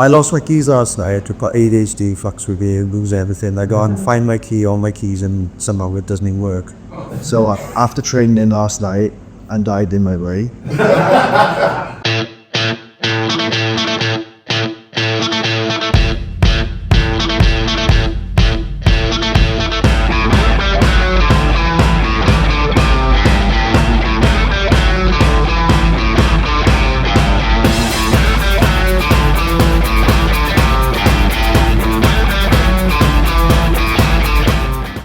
I lost my keys last night. ADHD fucks with me, lose everything. I go and find my key, all my keys, and somehow it doesn't even work. So after training last night and died in my way.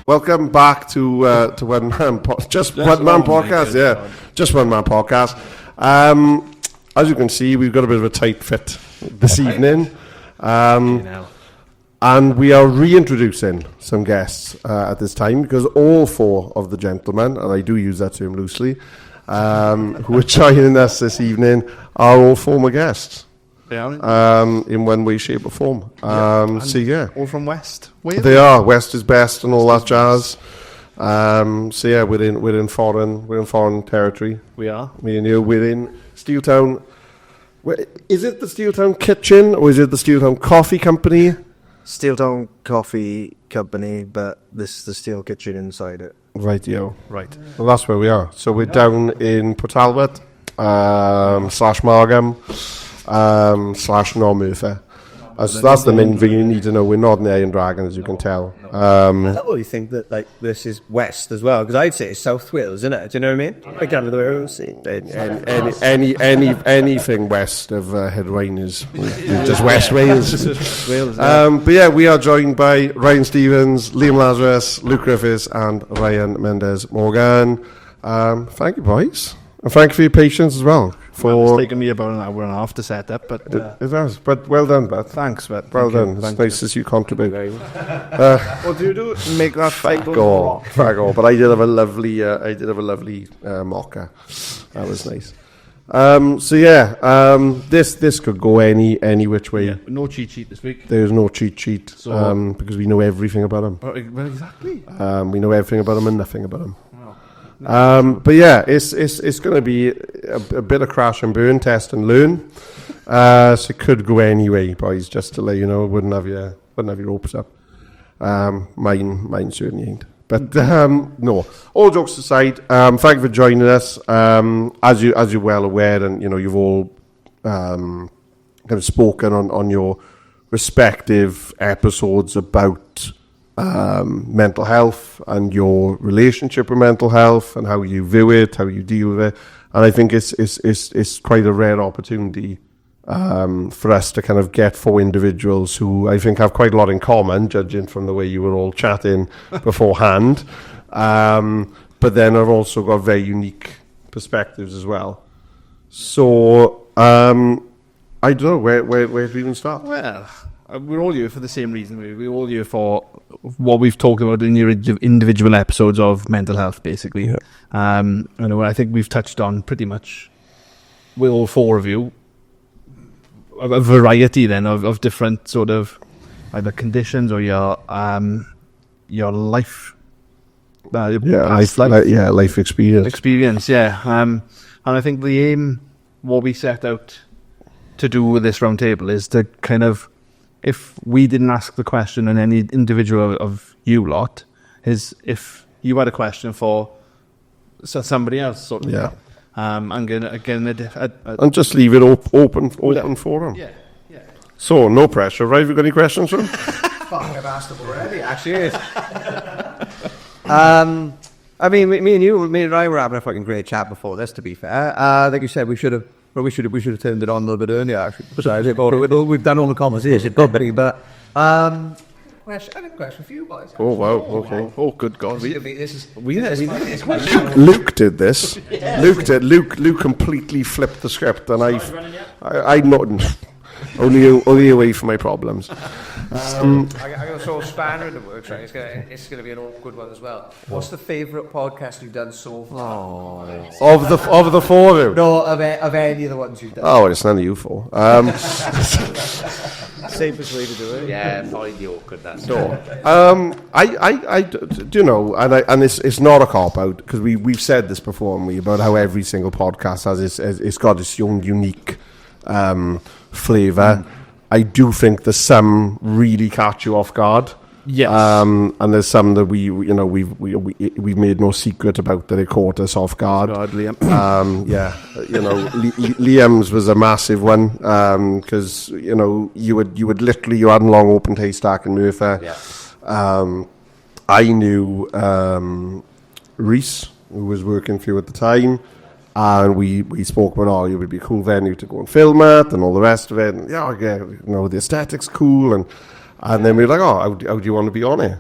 Welcome back to One Man Podcast. Yeah, just One Man Podcast. As you can see, we've got a bit of a tight fit this evening, and we are reintroducing some guests at this time because all four of the gentlemen, and I do use that term loosely, who are joining us this evening are all former guests. In one way, shape or form. All from West. They are. West is best and all that jazz. We're in foreign territory. We are. Me and you, we're in Steeltown. Is it the Steeltown Kitchen or is it the Steeltown Coffee Company? Steeltown Coffee Company, but this is the steel kitchen inside it. Right. Well, that's where we are. So we're down in Port Talbot, / Margam, / Normerthyr. That's the main thing you need to know. We're not in the Iron Dragon, as you can tell. I always think that this is West as well, because I'd say it's South Wales, isn't it? Do you know what I mean? I can't anything west of Headwine is just West Wales. But yeah, we are joined by Ryan Stevens, Liam Lazarus, Luke Griffiths, and Ryan Mendez Morgan. Thank you, boys. And thank you for your patience as well. It's taken me about an hour and a half to set up, but it has. But well done, Beth. Thanks, Beth. Well done. It's nice to see you contribute. What do you do? Make that fuck all. But I did have a lovely mocha. That was nice. This could go any which way. Yeah, no cheat sheet this week. There's no cheat sheet because we know everything about them. Well, exactly. We know everything about them and nothing about them. But yeah, it's going to be a bit of crash and burn, test and learn. So it could go anyway, boys. Just to let you know, wouldn't have your ropes up. Mine certainly ain't. But no. All jokes aside, thank you for joining us. As you're well aware, and you know you've all kind of spoken on your respective episodes about mental health and your relationship with mental health and how you view it, how you deal with it. And I think it's quite a rare opportunity for us to kind of get four individuals who I think have quite a lot in common, judging from the way you were all chatting beforehand. But then I've also got very unique perspectives as well. So I don't know where do we even start? Well, we're all here for the same reason. We're all here for what we've talked about in your individual episodes of mental health, basically. Yeah. I think we've touched on pretty much with all four of you a variety then of different sort of either conditions or your life. Life experience. And I think the aim, what we set out to do with this roundtable, is to kind of, if we didn't ask the question on any individual of you lot, is if you had a question for somebody else, sort of. Yeah. And just leave it open for them. Yeah. So no pressure, right? Have you got any questions for them? Fuck, I've asked them already. Actually, I mean, me and Ryan were having a fucking great chat before this. To be fair, like you said, we should have turned it on a little bit earlier. Actually, besides, we've done all the conversation, but I have a question for you boys. Oh wow, okay. Oh good God, Luke Luke did this. Yeah. Luke completely flipped the script, and I not only away from my problems. I'm going to throw a spanner in the works, right? It's going to be an awkward one as well. What's the favourite podcast you've done so far? Of the four of you? No, of any of the ones you've done. Oh, it's none of you four. Safest way to do it. Yeah, probably the awkward. That's I do you know, and it's not a cop out because we've said this before, haven't we, about how every single podcast has it's got its own unique flavour. I do think there's some really catch you off guard. Yes. And there's some that we've made no secret about that it caught us off guard. Liam. Liam's was a massive one because you had literally you had a long open haystack in Merthyr. Yeah. I knew Reese, who was working for you at the time, and we spoke about it would be a cool venue to go and film at and all the rest of it. And the aesthetic's cool and then we were like, how do you want to be on it?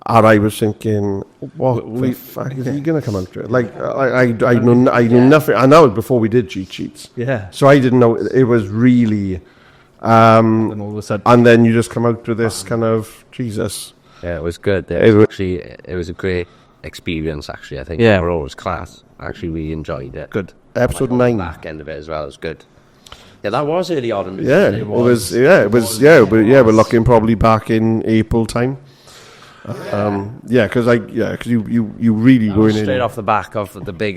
And I was thinking, what the fuck is he going to come out to it? Like, I knew nothing. I know it before we did cheat sheets. Yeah. So I didn't know. It was really... and all of a sudden... And then you just come out to this kind of, Jesus. Yeah, it was good. It was a great experience, actually. I think overall it was class. Actually, we enjoyed it. Good. Episode the 9. back end of it as well was good. Yeah, that was early on. We're looking probably back in April time. Because you really going in straight off the back of a big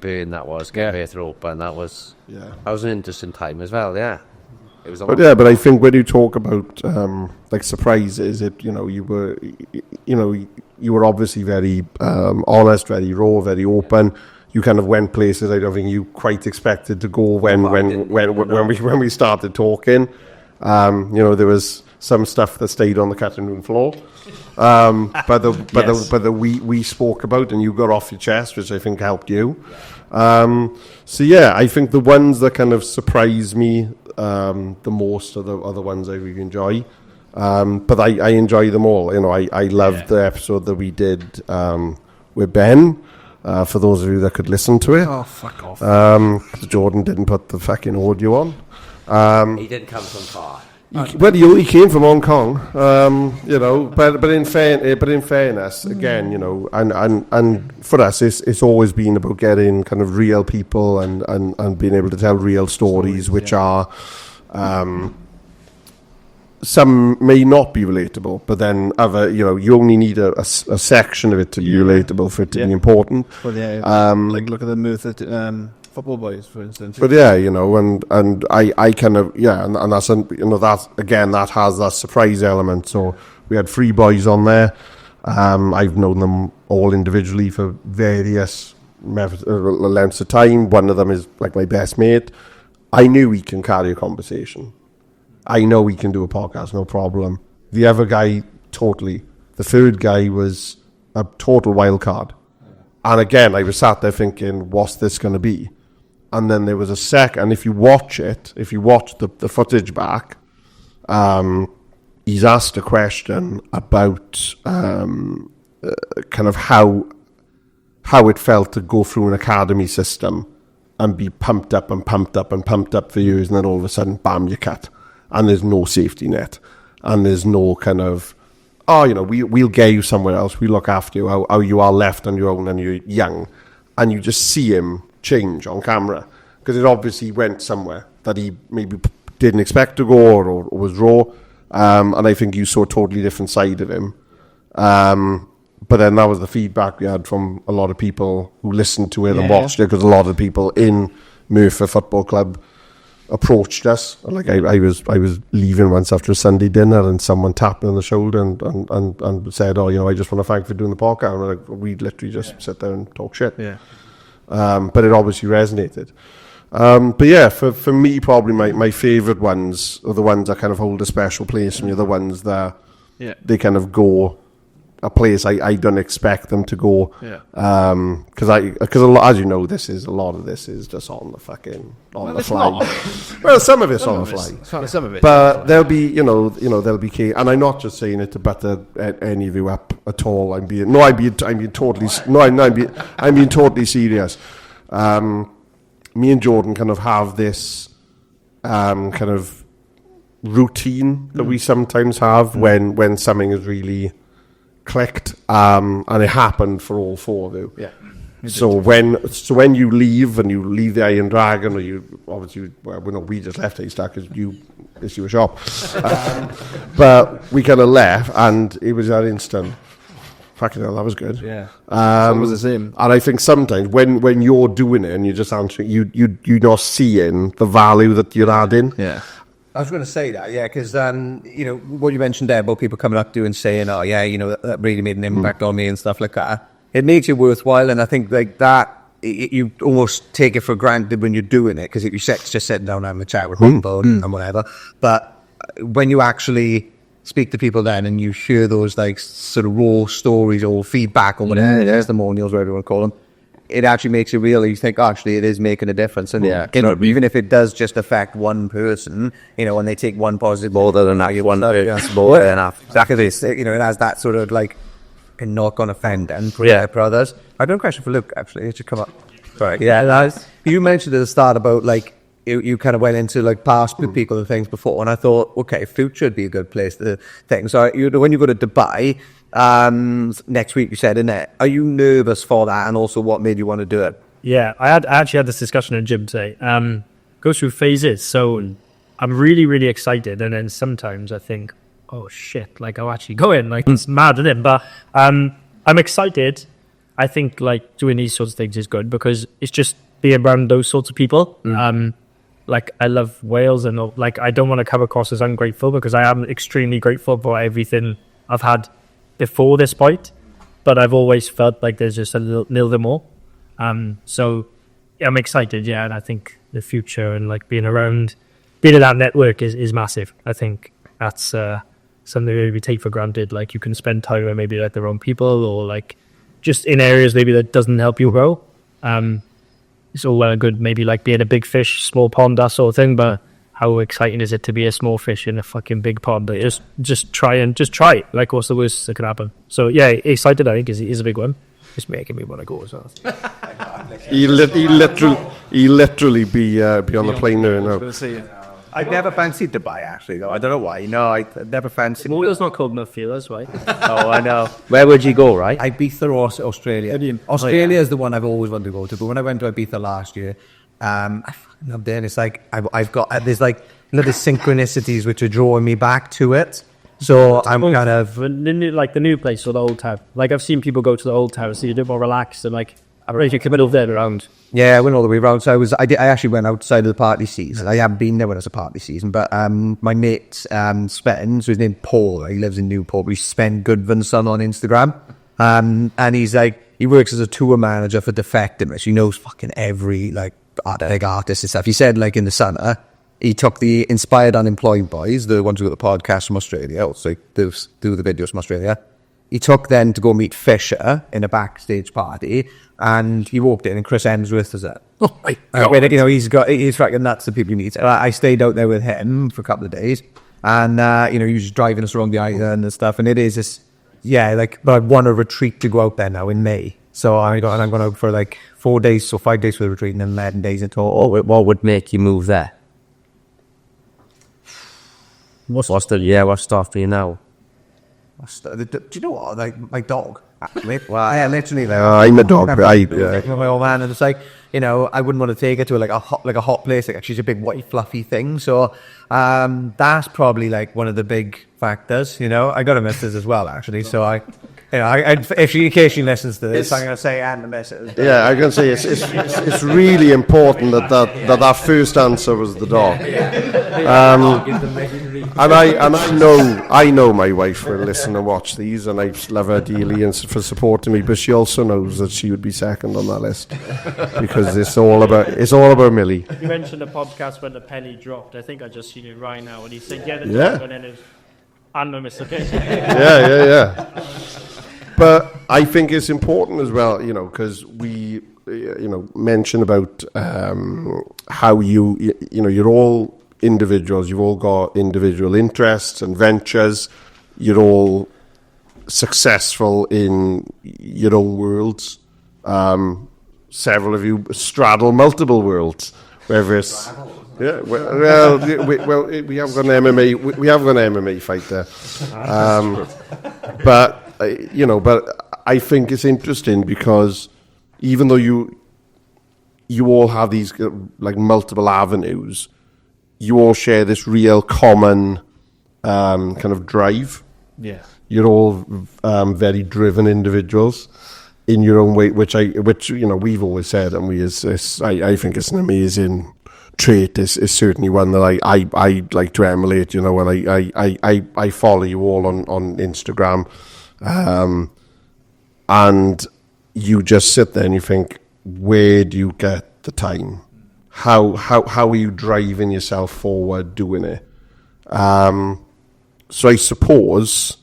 burn that was Griffiths open. That was an interesting time as well. Yeah, it was. But I think when you talk about like surprises, you were obviously very honest, very raw, very open. You kind of went places I don't think you quite expected to go when we started talking. There was some stuff that stayed on the cutting room floor, but we spoke about and you got off your chest, which I think helped you. I think the ones that kind of surprise me the most are the ones I really enjoy. But I enjoy them all. I loved the episode that we did with Ben. For those of you that could listen to it. Oh, fuck off. Jordan didn't put the fucking audio on. He didn't come from far. He came from Hong Kong, but in fairness, again, and for us, it's always been about getting kind of real people and being able to tell real stories, which are, some may not be relatable, but then other, you only need a section of it to be relatable for it to be important. Well, like look at the Merthyr football boys, for instance. But and I kind of and that's that again that has that surprise element. So we had 3 boys on there. I've known them all individually for various lengths of time. One of them is like my best mate. I knew he can carry a conversation. I know he can do a podcast, no problem. The other guy, totally. The third guy was a total wild card. And again, I was sat there thinking, what's this going to be? And then there was a second, if you watch the footage back, he's asked a question about kind of how it felt to go through an academy system and be pumped up for years, and then all of a sudden, bam, you cut. And there's no safety net. And there's no kind of, we'll get you somewhere else. We look after you, how you are left on your own and you're young. And you just see him change on camera. Because it obviously went somewhere that he maybe didn't expect to go or was raw. And I think you saw a totally different side of him. But then that was the feedback we had from a lot of people who listened to it and watched it. Because a lot of people in Merthyr Football Club approached us. Like I was leaving once after a Sunday dinner and someone tapped me on the shoulder and said, I just want to thank you for doing the podcast. And we literally just sit there and talk shit. Yeah. But it obviously resonated. For me, probably my favourite ones are the ones that kind of hold a special place for me, the ones that they kind of go a place I don't expect them to go. Because as you know, a lot of this is just on the fly. Well, some of it's on the fly. Some of it. But there'll be there'll be key, and I'm not just saying it to butter any of you up at all. I'm being totally serious. Me and Jordan kind of have this kind of routine that we sometimes have when something is really clicked, and it happened for all 4 of you. Yeah. So when you leave the Iron Dragon, or you obviously we just left Haystack because it's your shop, but we kind of left, and it was that instant. Fucking hell, that was good. Yeah, it was the same. And I think sometimes when you're doing it and you're just answering, you're not seeing the value that you're adding. Yeah. I was going to say that, yeah, because, what you mentioned there about people coming up to you and saying, oh, yeah, that really made an impact on me and stuff like that. It makes it worthwhile, and I think like that, you almost take it for granted when you're doing it, because if you're just sitting down having a chat with people and whatever. But when you actually speak to people then and you hear those like sort of raw stories or feedback or whatever, testimonials, whatever you want to call them, it actually makes you real. You think, actually, it is making a difference. And even if it does just affect one person, when they take one positive more than that, you want more enough. Exactly this. It has that sort of like a knock-on effect and for others. I got a question for Luke, actually. It should come up. Sorry. Yeah, you mentioned at the start about like you kind of went into like past with people and things before, and I thought, okay, future would be a good place to think. So when you go to Dubai next week, you said, innit? Are you nervous for that, and also what made you want to do it? Yeah, I actually had this discussion in gym today. Go through phases. So I'm really, really excited, and then sometimes I think, oh shit, like I'll actually go in, like it's mad at him. But I'm excited. I think like doing these sorts of things is good because it's just being around those sorts of people. Like I love Wales, and like I don't want to come across as ungrateful because I am extremely grateful for everything I've had before this point, but I've always felt like there's just a little bit more. So yeah, I'm excited, and I think the future and like being in that network is massive. I think that's something that we take for granted. Like you can spend time with maybe like the wrong people, or like just in areas maybe that doesn't help you grow. It's all well and good maybe like being a big fish, small pond, that sort of thing, but how exciting is it to be a small fish in a fucking big pond? Like, just try it. Like, what's the worst that could happen? So yeah, excited I think is a big one. It's making me want to go as well. He literally be on the plane there now. I've never fancied Dubai, actually, though. I don't know why. No, I've never fancied... It's not called enough feelers, right? Oh, I know. Where would you go, right? Ibiza or Australia. Australia is the one I've always wanted to go to, but when I went to Ibiza last year, I fucking loved it. And it's like, I've got... There's like little synchronicities which are drawing me back to it. So I'm kind of... Like the new place or the old town. Like, I've seen people go to the old town, so you're a bit more relaxed and like... I'm ready to come over there around. Yeah, I went all the way around. So I actually went outside of the party season. I haven't been there when it's a party season, but my mate Sven, so his name's Paul. He lives in Newport. We spend Goodvinson on Instagram, and he's like, he works as a tour manager for Defectiveness. He knows fucking every like artist and stuff. He said like in the summer, he took the Inspired Unemployed boys, the ones who got the podcast from Australia, also do the videos from Australia. He took then to go meet Fisher in a backstage party, and he walked in, and Chris Hemsworth was there. Oh my God. He's fucking nuts the people he meets. I stayed out there with him for a couple of days, and he was just driving us around the island and stuff, and it is just, but I want a retreat to go out there now in May. So I'm going out for like 4 days, so 5 days for the retreat, and then 11 days in total. What would make you move there? What's stopping you now? Do you know what? Like my dog. Well, yeah, literally. Like, I'm a dog. My old man, and it's like, I wouldn't want to take her to like a hot place. Like she's a big white fluffy thing. So that's probably like one of the big factors. I got a missus as well, actually. So if she occasionally listens to this, I'm going to say and the missus. Yeah, I'm going to say it's really important that first answer was the dog. And I know my wife will listen and watch these, and I love her dearly and for supporting me. But she also knows that she would be second on that list because it's all about Millie. You mentioned the podcast when the penny dropped. I think I just seen it right now, and he said, dog, and then it's and no Mr. K. Yeah. But I think it's important as well, because we, mention about how you're all individuals. You've all got individual interests and ventures. You're all successful in your own worlds. Several of you straddle multiple worlds. Whether it's we have got an MMA. We have got an MMA fight there. But I think it's interesting because even though you all have these like multiple avenues, you all share this real common kind of drive. Yeah, you're all very driven individuals in your own way, which we've always said, and I think it's an amazing trait is certainly one that I like to emulate, you know, and I follow you all on Instagram. And you just sit there and you think, where do you get the time? How are you driving yourself forward doing it? So I suppose,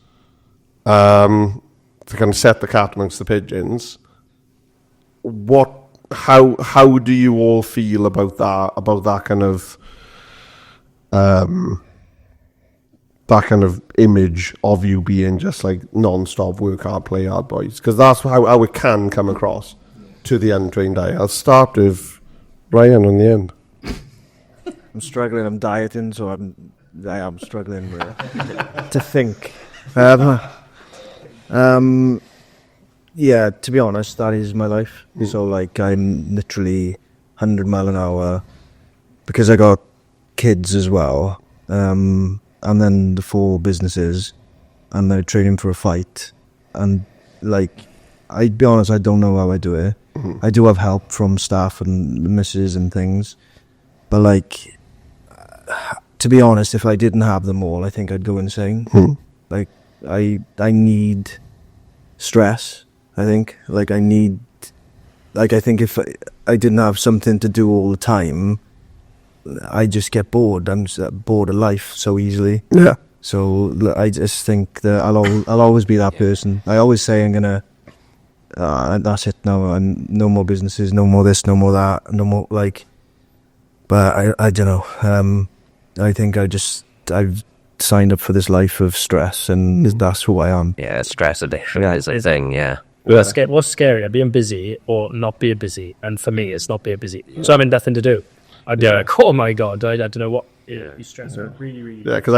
to kind of set the cat amongst the pigeons, how do you all feel about that kind of image of you being just like non-stop work hard, play hard boys? Because that's how it can come across to the untrained eye. I'll start with Ryan on the end. I'm struggling. I'm dieting, so I am struggling to think. Yeah, to be honest, that is my life. So, like, I'm literally 100 mile an hour because I got kids as well, and then the 4 businesses, and they're training for a fight. And, like, I'd be honest, I don't know how I do it. Mm-hmm. I do have help from staff and the missus and things, but, like, to be honest, if I didn't have them all, I think I'd go insane. Mm-hmm. Like, I need stress. I think, like, I think if I didn't have something to do all the time, I just get bored. I'm bored of life so easily. Yeah. So I just think that I'll always be that person. I always say I'm gonna. That's it now. I'm no more businesses, no more this, no more that, no more like. But I don't know. I think I've signed up for this life of stress, and that's who I am. Yeah, stress addiction is a thing. Yeah. What's scarier, being busy or not being busy? And for me, it's not being busy. So I'm in nothing to do. I'd be like, oh my god, I don't know what. Yeah, you stress really, really. Yeah, because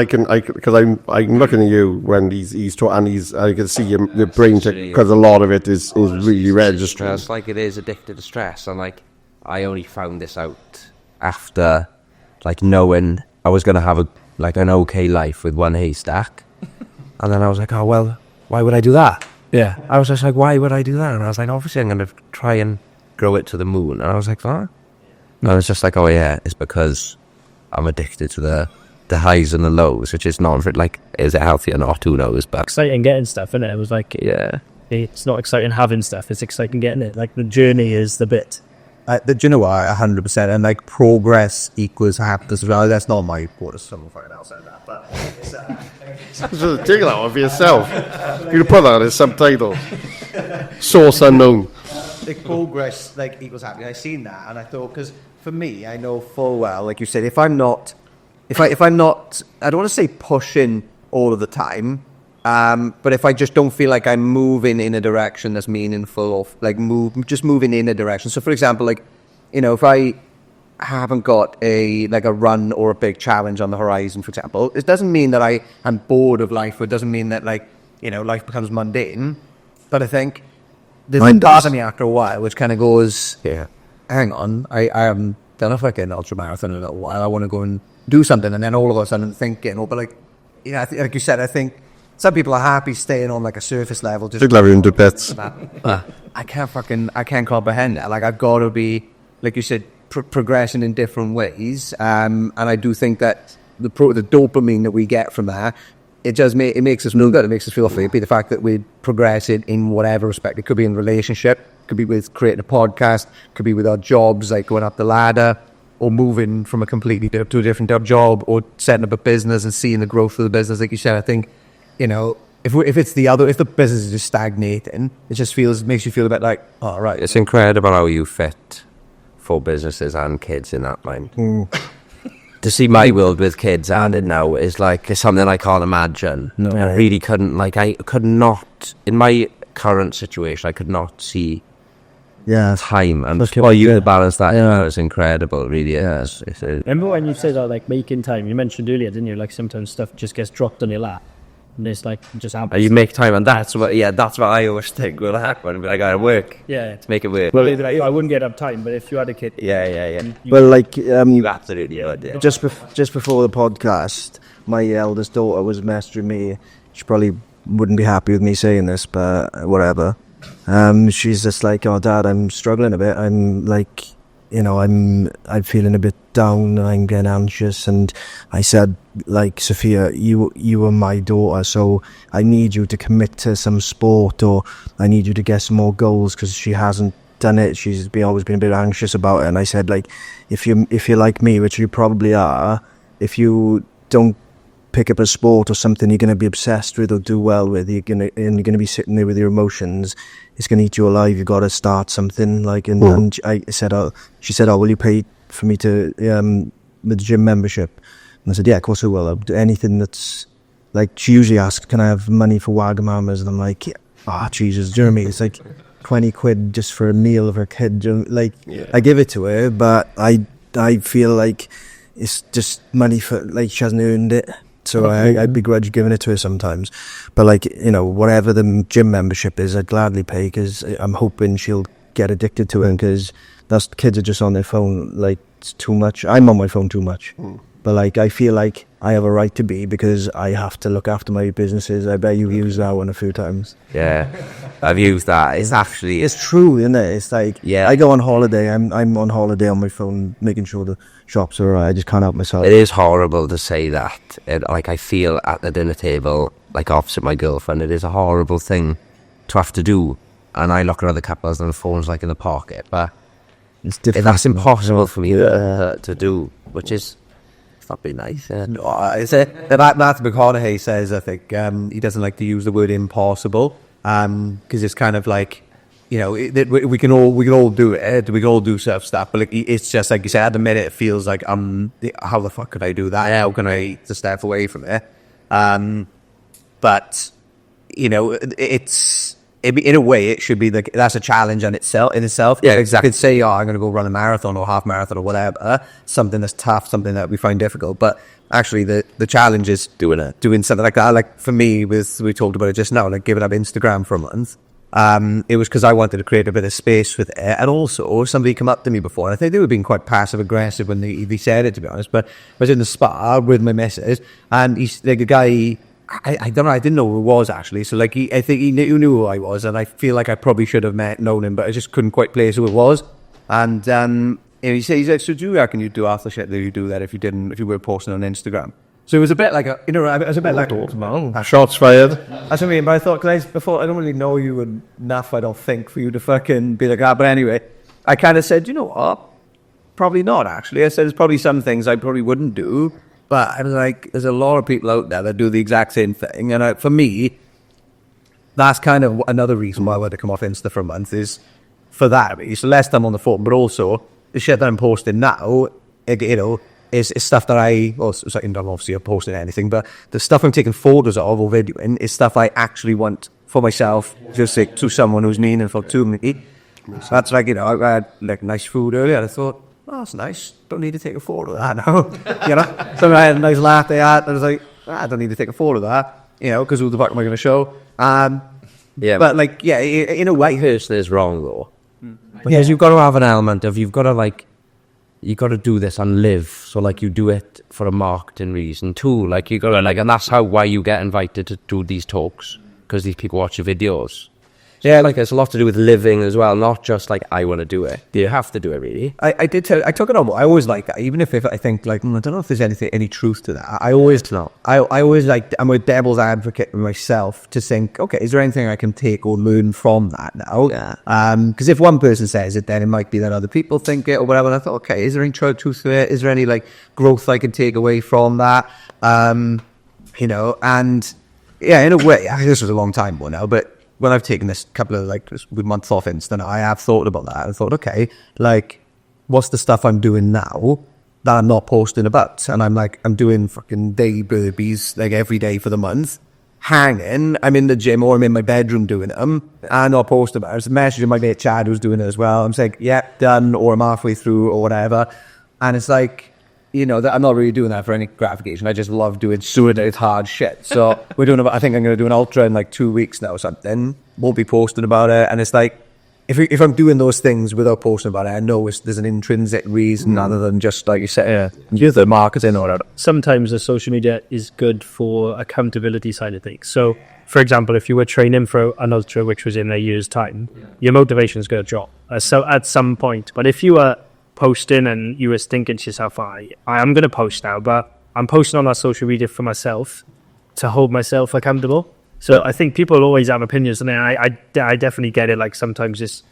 I'm looking at you when he's talking, and I can see your brain because a lot of it is really registering. It's like it is addicted to stress, and like I only found this out after like knowing I was going to have an okay life with one haystack, and then I was like, oh well, why would I do that? Yeah, I was just like, why would I do that? And I was like, obviously I'm going to try and grow it to the moon. And I was like, what? No, it's just like, oh yeah, it's because I'm addicted to the highs and the lows, which is not like, is it healthy or not? Who knows? But exciting getting stuff, isn't it? It was like, yeah, it's not exciting having stuff; it's exciting getting it. Like the journey is the bit. Do you know what? 100%, and like progress equals happiness as well. That's not my quote. Someone fucking else said that, but just take that one for yourself. You can put that as subtitle. Source unknown. Like progress like equals happiness. I seen that, and I thought, because for me, I know full well, like you said, if I'm not, I don't want to say pushing all of the time, but if I just don't feel like I'm moving in a direction that's meaningful, or like moving in a direction. So, for example, like, you know, if I haven't got a run or a big challenge on the horizon, for example, it doesn't mean that I am bored of life, or it doesn't mean that, like, you know, life becomes mundane. But I think there's a part of me after a while which kind of goes, yeah, hang on, I haven't done a fucking ultra marathon in a little while. I want to go and do something, and then all of a sudden thinking, but like, yeah, like you said, I think some people are happy staying on like a surface level. Just into bits. I can't comprehend that. Like, I've got to be, like you said, progressing in different ways. And I do think that the dopamine that we get from that, it makes us feel good. It makes us feel happy. The fact that we progress it in whatever respect. It could be in a relationship, could be with creating a podcast, could be with our jobs, like going up the ladder, or moving from a completely to a different job, or setting up a business and seeing the growth of the business. Like you said, I think, you know, if the business is just stagnating, it just makes you feel a bit like, oh, right. It's incredible how you fit 4 businesses and kids in that mind. To see my world with kids and it now is like, it's something I can't imagine. No, I really couldn't. Like, I could not, in my current situation, I could not see time and for you to balance that. Yeah, it's incredible. It really is. Remember when you said like making time? You mentioned earlier, didn't you? Like sometimes stuff just gets dropped on your lap. And it's like just happens. You make time, and that's what I always think will happen. I gotta work, to make it work. Well, I wouldn't get up time, but if you had a kid, Well, like you absolutely would. Just before the podcast, my eldest daughter was messaging me. She probably wouldn't be happy with me saying this, but whatever. She's just like, oh, Dad, I'm struggling a bit. I'm like, you know, I'm feeling a bit down, I'm getting anxious, and I said, like, Sophia, you are my daughter, so I need you to commit to some sport, or I need you to get some more goals, because she hasn't done it. She's always been a bit anxious about it. And I said, like, if you're like me, which you probably are, if you don't pick up a sport or something you're going to be obsessed with or do well with, you're going to be sitting there with your emotions, it's going to eat you alive. You've got to start something, like, and I said, she said, will you pay for me to the gym membership? And I said, yeah, of course I will. I'll do anything that's, like, she usually asks, can I have money for Wagamamas? And I'm like, yeah, Jesus, do you know what I mean? It's like 20 quid just for a meal of her kid. Like, I give it to her, but I feel like it's just money for, like, she hasn't earned it. So I begrudge giving it to her sometimes. But, like, you know, whatever the gym membership is, I'd gladly pay, because I'm hoping she'll get addicted to it, because kids are just on their phone, like, it's too much. I'm on my phone too much. But, like, I feel like I have a right to be, because I have to look after my businesses. I bet you've used that one a few times. Yeah, I've used that. It's true, isn't it? It's like, yeah. I go on holiday. I'm on holiday on my phone, making sure the shops are alright. I just can't help myself. It is horrible to say that. Like, I feel at the dinner table, like, opposite my girlfriend, it is a horrible thing to have to do. And I look at other couples and the phone's, like, in the pocket. But it's different. that's impossible for me to do, which is... That'd be nice. No, Matthew McConaughey says, I think, he doesn't like to use the word impossible, because it's kind of like, you know, we can all do it, we can all do stuff, but, like, it's just like you said, at the minute it feels like, how the fuck could I do that? How can I just step away from it? But, you know, in a way, it should be like, that's a challenge in itself. Yeah, exactly. You could say, I'm going to go run a marathon or half marathon or whatever, something that's tough, something that we find difficult. But actually, the challenge is doing something like that. Like, for me, we talked about it just now, like, giving up Instagram for a month. It was because I wanted to create a bit of space with it. And also, somebody come up to me before, and I think they were being quite passive aggressive when they said it, to be honest. But I was in the spa with my missus, and he's like, a guy. I don't know. I didn't know who it was, actually. So, like, I think he knew who I was, and I feel like I probably should have known him, but I just couldn't quite place who it was. And he's like, so do you reckon you'd do half the shit that you do that if you were posting on Instagram? So it was a bit like it was a bit like Shots fired. That's what I mean. But I thought, because before, I don't really know you enough, I don't think, for you to fucking be like that. But anyway, I kind of said, you know what? Probably not, actually. I said there's probably some things I probably wouldn't do. But I was like, there's a lot of people out there that do the exact same thing. And for me, that's kind of another reason why I want to come off Insta for a month, is for that. It's less time on the phone, but also the shit that I'm posting now, you know, is stuff that I'm obviously posting anything, but the stuff I'm taking photos of or videoing is stuff I actually want for myself, just like to someone who's meaningful to me. So that's like, you know, I had like nice food earlier, and I thought, oh, that's nice. Don't need to take a photo of that now. You know? So I had a nice latte art, and I was like, I don't need to take a photo of that. You know, because who the fuck am I going to show? Yeah. But, like, yeah, in a way. Person is wrong, though. Because you've got to have an element of, you've got to do this and live. So, like, you do it for a marketing reason, too. Like, you got to, like, and that's why you get invited to do these talks, because these people watch your videos. Yeah, like, it's a lot to do with living as well, not just like, I want to do it. You have to do it, really. I took it on. I always like that, even if I think, like, I don't know if there's any truth to that. I always like, I'm a devil's advocate for myself to think, okay, is there anything I can take or learn from that now? Yeah. Because if one person says it, then it might be that other people think it or whatever. And I thought, okay, is there any truth to it? Is there any, like, growth I can take away from that? You know, and yeah, in a way, this was a long time ago now, but when I've taken this couple of, like, months off Insta, I have thought about that. I thought, okay, like, what's the stuff I'm doing now that I'm not posting about? And I'm doing fucking day burpees, like, every day for the month, hanging. I'm in the gym or I'm in my bedroom doing them, and I'll post about it. I was messaging my mate Chad, who's doing it as well. I'm saying, yeah, done, or I'm halfway through, or whatever. And it's like, you know, that I'm not really doing that for any gratification. I just love doing suicide hard shit. So I think I'm going to do an ultra in like 2 weeks now or something. Won't be posting about it. And it's like, if I'm doing those things without posting about it, I know there's an intrinsic reason other than just, like you said, the marketing or whatever. Sometimes the social media is good for accountability side of things. So, for example, if you were training for an ultra, which was in a year's time, your motivation is going to drop. So at some point. But if you are posting and you was thinking to yourself, I am going to post now, but I'm posting on that social media for myself to hold myself accountable. So I think people always have opinions, and I definitely get it. Like sometimes it's,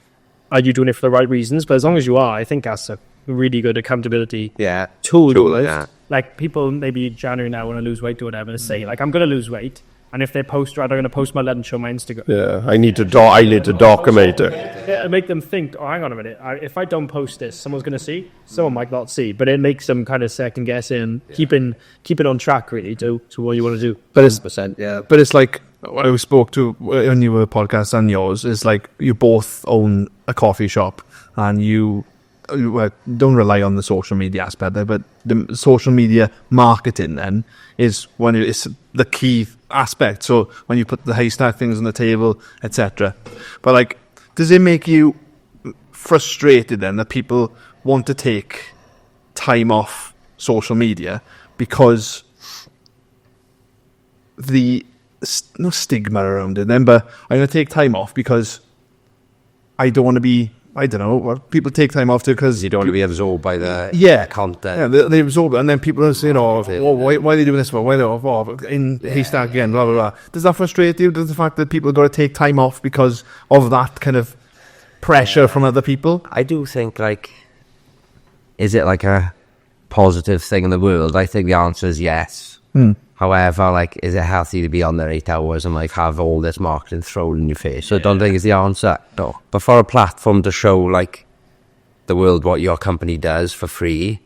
are you doing it for the right reasons? But as long as you are, I think that's a really good accountability tool. Yeah. Like people maybe January now want to lose weight or whatever, say like I'm going to lose weight, and if they post, right, I'm going to post my lunch on my Instagram. Yeah, I need to document it. It make them think, oh, hang on a minute, if I don't post this, someone's going to see. Someone might not see, but it makes them kind of second guessing, keep it on track really to what you want to do. But it's like I spoke to on your podcast and yours. Is like you both own a coffee shop, and you don't rely on the social media aspect there, but the social media marketing then is when it's the key aspect. So when you put the haystack things on the table, etc. But like, does it make you frustrated then that people want to take time off social media because the no stigma around it then, but I'm going to take time off because I don't want to be, I don't know, what people take time off to because You don't want to be absorbed by the content. yeah, they absorb it, and then people are saying, why are they doing this for? Why are they in haystack again, blah, blah, blah. Does that frustrate you? Does the fact that people got to take time off because of that kind of pressure from other people? I do think, like, is it like a positive thing in the world? I think the answer is yes. However, like, is it healthy to be on there 8 hours and like have all this marketing thrown in your face? So I don't think it's the answer. No. But for a platform to show like the world what your company does for free,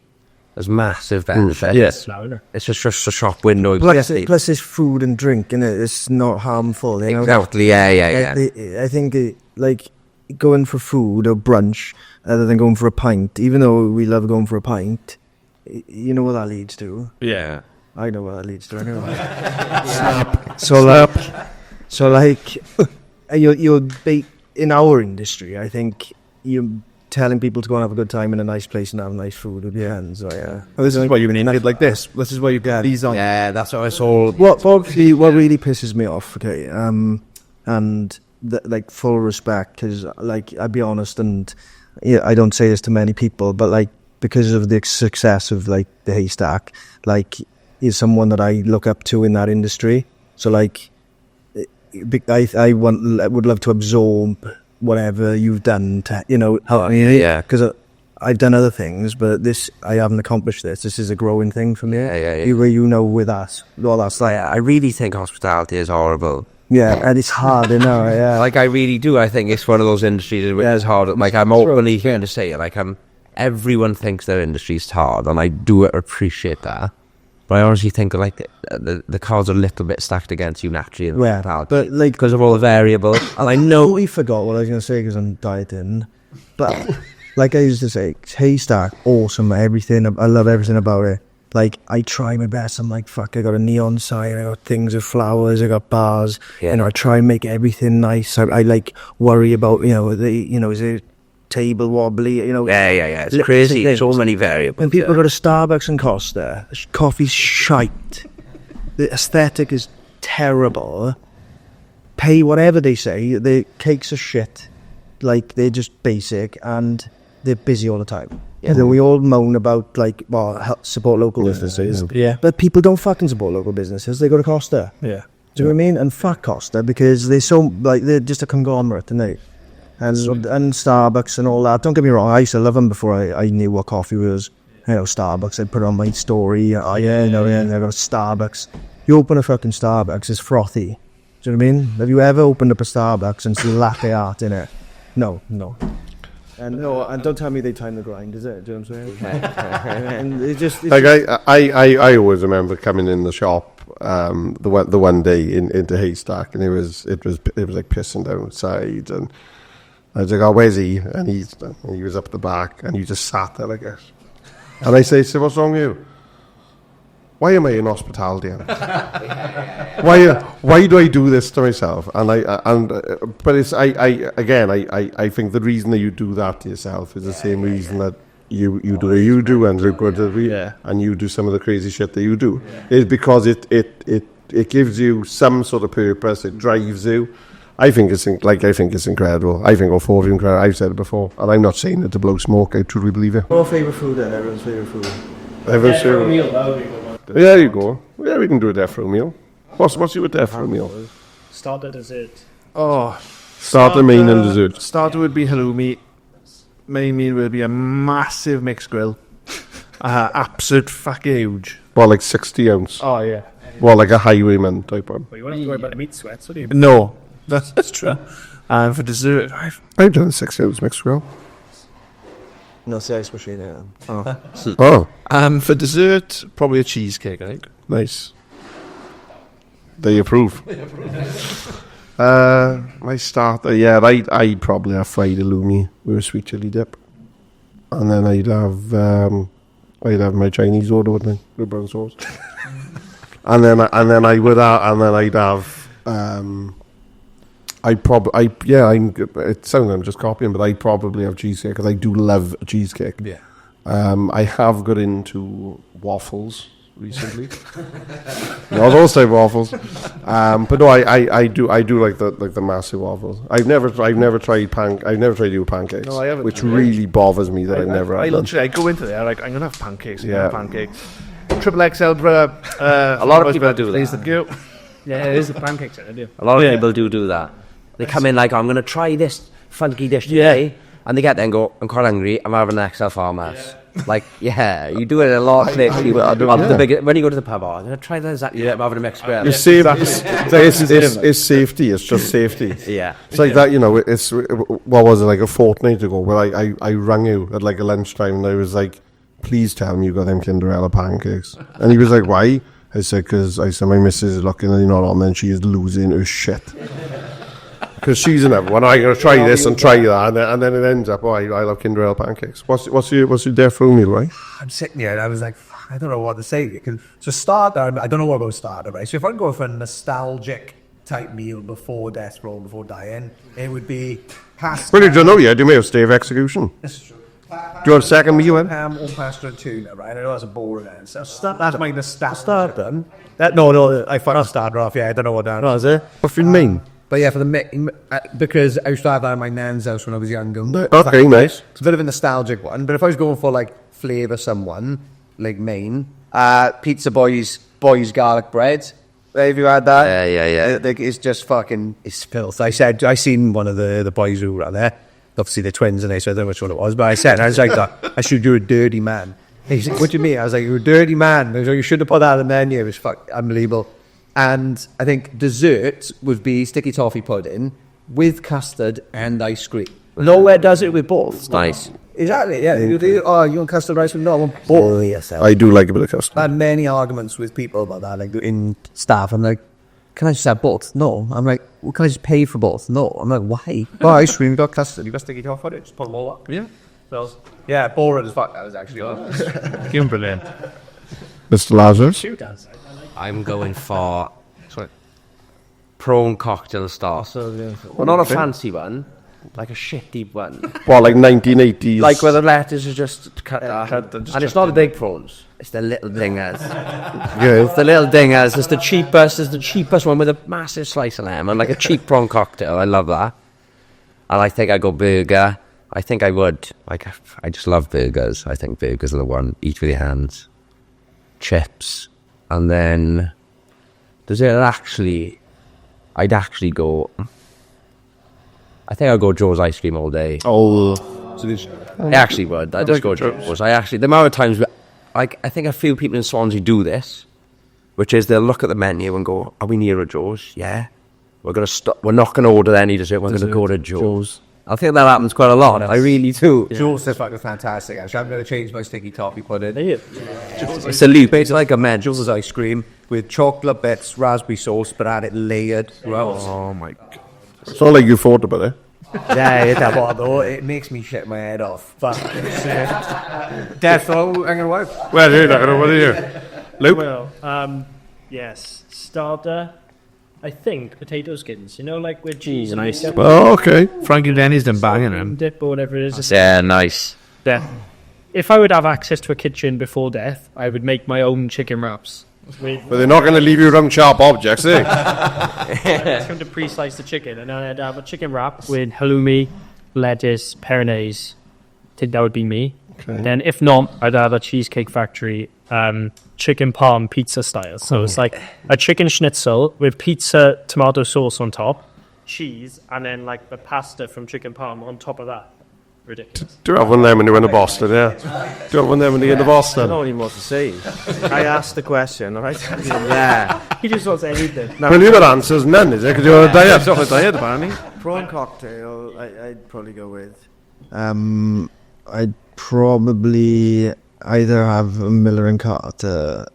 there's massive benefit. Yes. It's just a shop window. Plus it's food and drink, innit? It's not harmful. You know? Exactly. Yeah. I think like going for food or brunch other than going for a pint, even though we love going for a pint, you know what that leads to? Yeah. I know what that leads to anyway. So like, you're in our industry, I think you're telling people to go and have a good time in a nice place and have nice food with your hands. Right? Yeah. Well, this is why you're in it like this. This is why you get these on. Yeah, that's what it's all. What really pisses me off, okay, and like full respect, because like I'll be honest, and yeah, I don't say this to many people, but like because of the success of like the haystack, like is someone that I look up to in that industry. So like I would love to absorb whatever you've done to, you know, because I've done other things, but this, I haven't accomplished this. This is a growing thing for me. Yeah. You know, with us, all that's like, I really think hospitality is horrible. yeah, and it's hard, you know, yeah. Like, I really do. I think it's one of those industries where it's hard. Like, I'm openly going to say it. Like, everyone thinks their industry's hard, and I do appreciate that. But I honestly think, like, the cards are a little bit stacked against you naturally. Yeah, but like, because of all the variables. And I know. I forgot what I was going to say because I'm dieting. But like I used to say, haystack, awesome, everything. I love everything about it. Like, I try my best. I'm like, fuck, I got a neon sign, I got things with flowers, I got bars. Yeah. You know, I try and make everything nice. I like worry about, is it table wobbly, you know. Yeah. It's crazy. Things. So many variables. When people go to Starbucks and Costa, coffee's shite. The aesthetic is terrible. Pay whatever they say. The cakes are shit. Like, they're just basic, and they're busy all the time. Yeah. So we all moan about, like, support local businesses. Yeah. But people don't fucking support local businesses. They go to Costa. Yeah. Do you know what I mean? And fuck Costa, because they're so, like, they're just a conglomerate, aren't they? And Starbucks and all that. Don't get me wrong, I used to love them before I knew what coffee was. You know, Starbucks, I'd put it on my story. Oh, yeah, I got Starbucks. You open a fucking Starbucks, it's frothy. Do you know what I mean? Have you ever opened up a Starbucks and seen latte art in it? No. And don't tell me they time the grind, is it? Do you know what I'm saying? And it's like I always remember coming in the shop the one day into Haystack, and it was like pissing down outside, and I was like, oh, where's he? And he was up the back, and he just sat there, I guess. And I say, what's wrong with you? Why am I in hospitality? Why do I do this to myself? But it's I think the reason that you do that to yourself is the same reason that you do what you do, and look good and you do some of the crazy shit that you do. Is because it gives you some sort of purpose. It drives you. I think it's incredible. I think all four of you are incredible. I've said it before, and I'm not saying it to blow smoke. I truly believe it. Our favourite food then, everyone's favourite food. Everyone's favorite. There you go. Yeah, we can do a death row meal. What's your death row meal? Starter, dessert. Oh, Starter, main, and dessert. Starter would be halloumi. Main meal would be a massive mixed grill. Absolute fucking huge. Well, like 60 ounce. Oh, yeah. Well, like a highwayman type one. Well, you won't have to worry about the meat sweats, what do you? No, that's true. And for dessert, I've done a 60 ounce mixed grill. No, see, especially there. Oh, for dessert, probably a cheesecake, I think. nice. They approve. My starter, yeah, I'd probably have fried halloumi with a sweet chili dip, and then I'd have my Chinese order, wouldn't I, with brown sauce. and then I'd have it sounds like I'm just copying, but I'd probably have cheesecake because I do love a cheesecake. Yeah. I have got into waffles recently. Not those type of waffles. But no, I do like the massive waffles. I've never tried to do pancakes. No, I haven't. Which really bothers me that I never I have done. literally, I go into there, like, I'm gonna have pancakes. Yeah. Pancakes. Triple XL, bro. A lot of people do that. Please, thank you. Yeah, it is the pancakes, I do. A lot of people do that. They come in like, I'm going to try this funky dish today. And they get there and go, I'm quite hungry, I'm having an XL farmers. Like, yeah, you do it a lot. When you go to the pub, I'm going to try that. I'm having a mixed grill. It's safety. It's just safety. Yeah. It's like that, you know. It's what was it, like a fortnight ago where I rang you at like a lunchtime and I was like, please tell me you got them Cinderella pancakes. And he was like, why? I said, because my missus is looking and you're not on there and she is losing her shit. Because she's in everyone. I'm going to try this and try that, and then it ends up, I love Kinder Ale pancakes. What's your death row meal, right? I'm sitting here and I was like, I don't know what to say. So starter, I don't know what about starter, right? So if I'm going for a nostalgic type meal before death row, before dying, it would be pasta. Well, you don't know yet. You may have stay of execution. This is true. Do you want a second meal then? Ham or pasta and tuna, right? I know that's a boring answer. That's my nostalgia. Starter? No, I fucking starter off, yeah. I don't know what that is. What do you mean? But yeah, for the because I used to have that at my nan's house when I was younger. Okay, nice. It's a bit of a nostalgic one, but if I was going for like flavour someone, like Maine, Pizza Boy's garlic bread. Have you had that? Yeah. It's just fucking, it's filth. I seen one of the boys who were there. Obviously they're twins and so I don't know which one it was, but I was like, I should do a dirty man. He's like, what do you mean? I was like, you're a dirty man. He was like, you should have put that in the menu. It was unbelievable. And I think dessert would be sticky toffee pudding with custard and ice cream. Nowhere does it with both. Nice. Exactly, yeah. You want custard ice cream? No, I want both. Yourself. I do like a bit of custard. I had many arguments with people about that, like in staff. I'm like, can I just have both? No. I'm like, well, can I just pay for both? No. I'm like, why? Oh, ice cream, you got custard, you got sticky toffee pudding, just put them all up. Yeah. Yeah, boring as fuck. That was actually Give him brilliant. Mr. Lazarus? Shoot us. I'm going for prawn cocktail sauce. Well, not a fancy one, like a shitty one. What, like 1980s? Like where the lettuce is just cut off. And it's not the big prawns, it's the little dingers. Yeah. It's the little dingers. It's the cheapest one with a massive slice of lemon, like a cheap prawn cocktail. I love that. And I think I go burger. I think I would. Like, I just love burgers. I think burgers are the one. Eat with your hands. Chips. And then I'd actually go, I think I'll go Joe's ice cream all day. Oh. I actually would. I'd just go Joe's. The amount of times, I think a few people in Swansea do this, which is they'll look at the menu and go, are we near a Joe's? Yeah. We're not going to order any dessert. We're going to go to Joe's. I think that happens quite a lot. I really do. Yeah. Joe's is fucking fantastic. Actually, I'm going to change my sticky toffee pudding. It's a loop. It's like a Mendez ice cream with chocolate bits, raspberry sauce, but add it layered. Oh my god. It's not like you thought about it. Yeah, but though it makes me shit my head off. But death row, I'm going to work. Well, here, what are you? Luke? Well, yes, starter. I think potato skins, like with cheese. Nice. Oh, okay. Frankie Denny's done banging him. Dip or whatever it is. Yeah, nice. Death. If I would have access to a kitchen before death, I would make my own chicken wraps. But they're not going to leave you around sharp objects, eh? It's going to pre-slice the chicken, and then I'd have a chicken wrap with halloumi, lettuce, peronaise. I think that would be me. Okay. Then if not, I'd have a Cheesecake Factory chicken parm pizza style. So it's like a chicken schnitzel with pizza tomato sauce on top, cheese, and then like the pasta from chicken parm on top of that. Ridiculous. Do you have one of them when you went to Boston, yeah? Do you have one of them when you get to I Boston? don't even know what to say. I asked the question, all right? Yeah. He just wants anything. Well, you got answers, none, is it? Because you're on a diet. It's not a diet, apparently. Prawn cocktail, I'd probably go with. I'd probably either have a Miller and Carter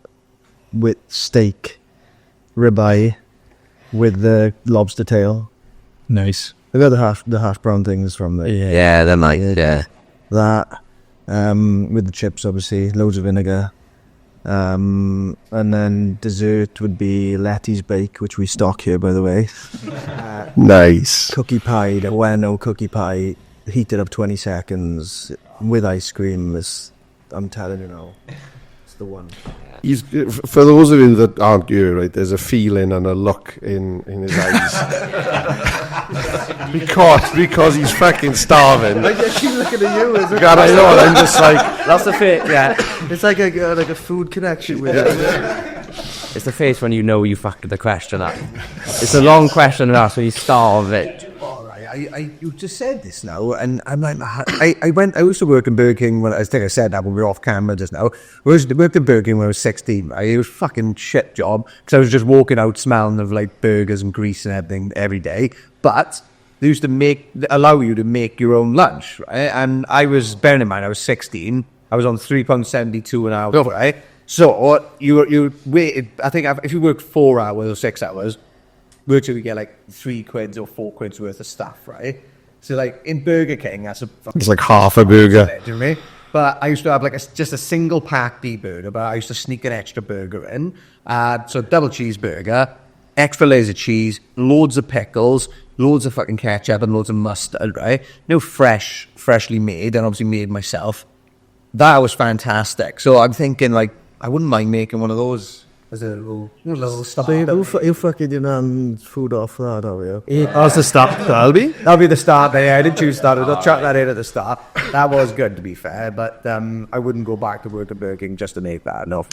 with steak, ribeye, with the lobster tail. Nice. I got the hash brown things from there. Yeah, they're nice. Yeah. That, with the chips, obviously, loads of vinegar. And then dessert would be Letty's Bake, which we stock here, by the way. Nice. Cookie pie, the Bueno cookie pie, heated up 20 seconds with ice cream. I'm telling you now, it's the one. For those of you that aren't you, right, there's a feeling and a look in his eyes. because he's fucking starving. I keep looking at you. God, I know, and I'm just like... That's the face. Yeah. It's like a food connection with it. It's the face when you know you fucked the question up. It's a long question to ask when you starve it. You just said this now, and I'm like, I used to work in Burger King I think I said that when we were off camera just now. I worked in Burger King when I was 16, right? It was a fucking shit job, because I was just walking out smelling of like burgers and grease and everything every day. But they used to allow you to make your own lunch, right? And bearing in mind, I was 16, I was on £3.72 an hour, right? So you waited, I think if you worked 4 hours or 6 hours, virtually we get like £3 or £4 worth of stuff, right? So like in Burger King, that's It's like half a burger. do you know what I mean? But I used to have like just a single pack B burger, but I used to sneak an extra burger in. So double cheeseburger, extra layers of cheese, loads of pickles, loads of fucking ketchup and loads of mustard, right? Freshly made, and obviously made myself. That was fantastic. So I'm thinking like, I wouldn't mind making one of those as a little stuff. So you fucking your nan's food off for that, are you? That's the start. That'll be. That'll be the start there. I did choose that. I'll chuck that in at the start. That was good, to be fair, but I wouldn't go back to work at Burger King just to make that. No,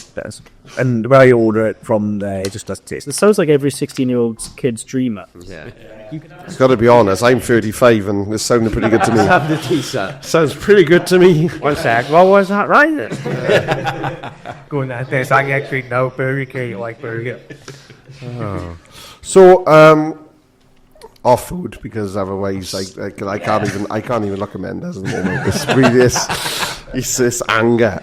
and when I order it from there, it just doesn't taste. It sounds like every 16-year-old kid's dream. Yeah. I've got to be honest, I'm 35 and this sounded pretty good to me. Have the t-shirt. Sounds pretty good to me. 1 sec. What was that, right? Going that there, so I can actually know Burger King like burger. So, off food, because otherwise I can't even look at Mendez at the moment. It's really it's this anger.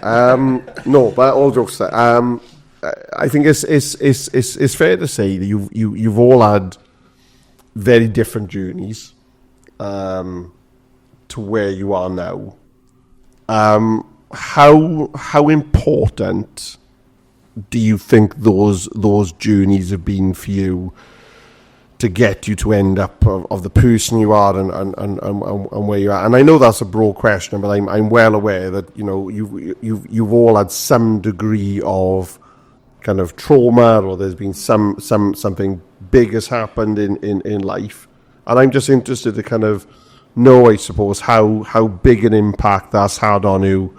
No, but all jokes aside, I think it's fair to say that you've all had very different journeys to where you are now. How important do you think those journeys have been for you to get you to end up of the person you are and where you are? And I know that's a broad question, but I'm well aware that you've all had some degree of kind of trauma, or there's been something big has happened in life, and I'm just interested to kind of know, I suppose, how big an impact that's had on you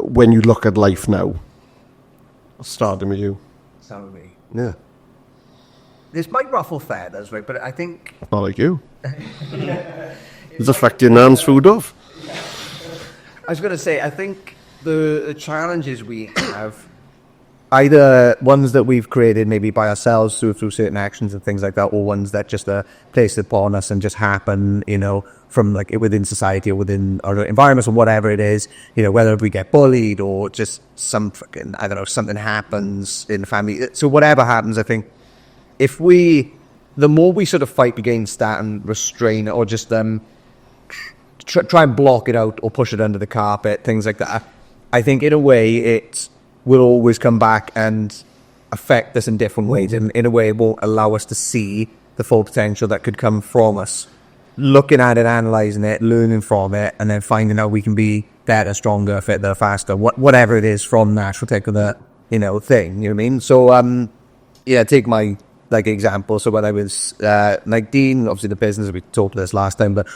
when you look at life now. I'll start with you. Start with me. Yeah, This might ruffle feathers, right? But I think not like you. It's affecting Nan's food off. I was going to say, I think the challenges we have, either ones that we've created maybe by ourselves through certain actions and things like that, or ones that just are placed upon us and just happen, from like within society or within our environments or whatever it is, whether we get bullied or just something happens in the family. So whatever happens, I think the more we sort of fight against that and restrain it, or just try and block it out or push it under the carpet, things like that, I think in a way it will always come back and affect us in different ways. And in a way, it won't allow us to see the full potential that could come from us. Looking at it, analysing it, learning from it, and then finding out we can be better, stronger, fitter, faster, whatever it is from that. We'll take the thing. You know what I mean? So, yeah, take my example. So when I was 19, obviously the business, we talked about this last time, but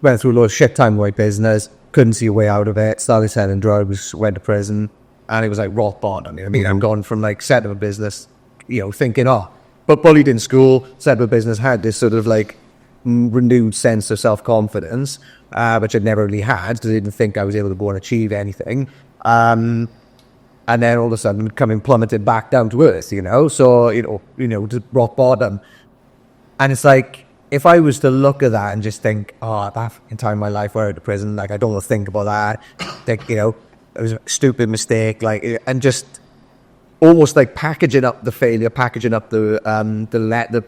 went through a lot of shit time with my business, couldn't see a way out of it, started selling drugs, went to prison, and it was like rock bottom. You know what I mean? I'm gone from setting up a business, thinking, but bullied in school, set up a business, had this sort of renewed sense of self-confidence, which I'd never really had because I didn't think I was able to go and achieve anything. And then all of a sudden coming plummeted back down to earth, so, to rock bottom. And it's like, if I was to look at that and just think, that fucking time in my life where I went to prison, I don't want to think about that. It was a stupid mistake, and just almost packaging up the failure, packaging up the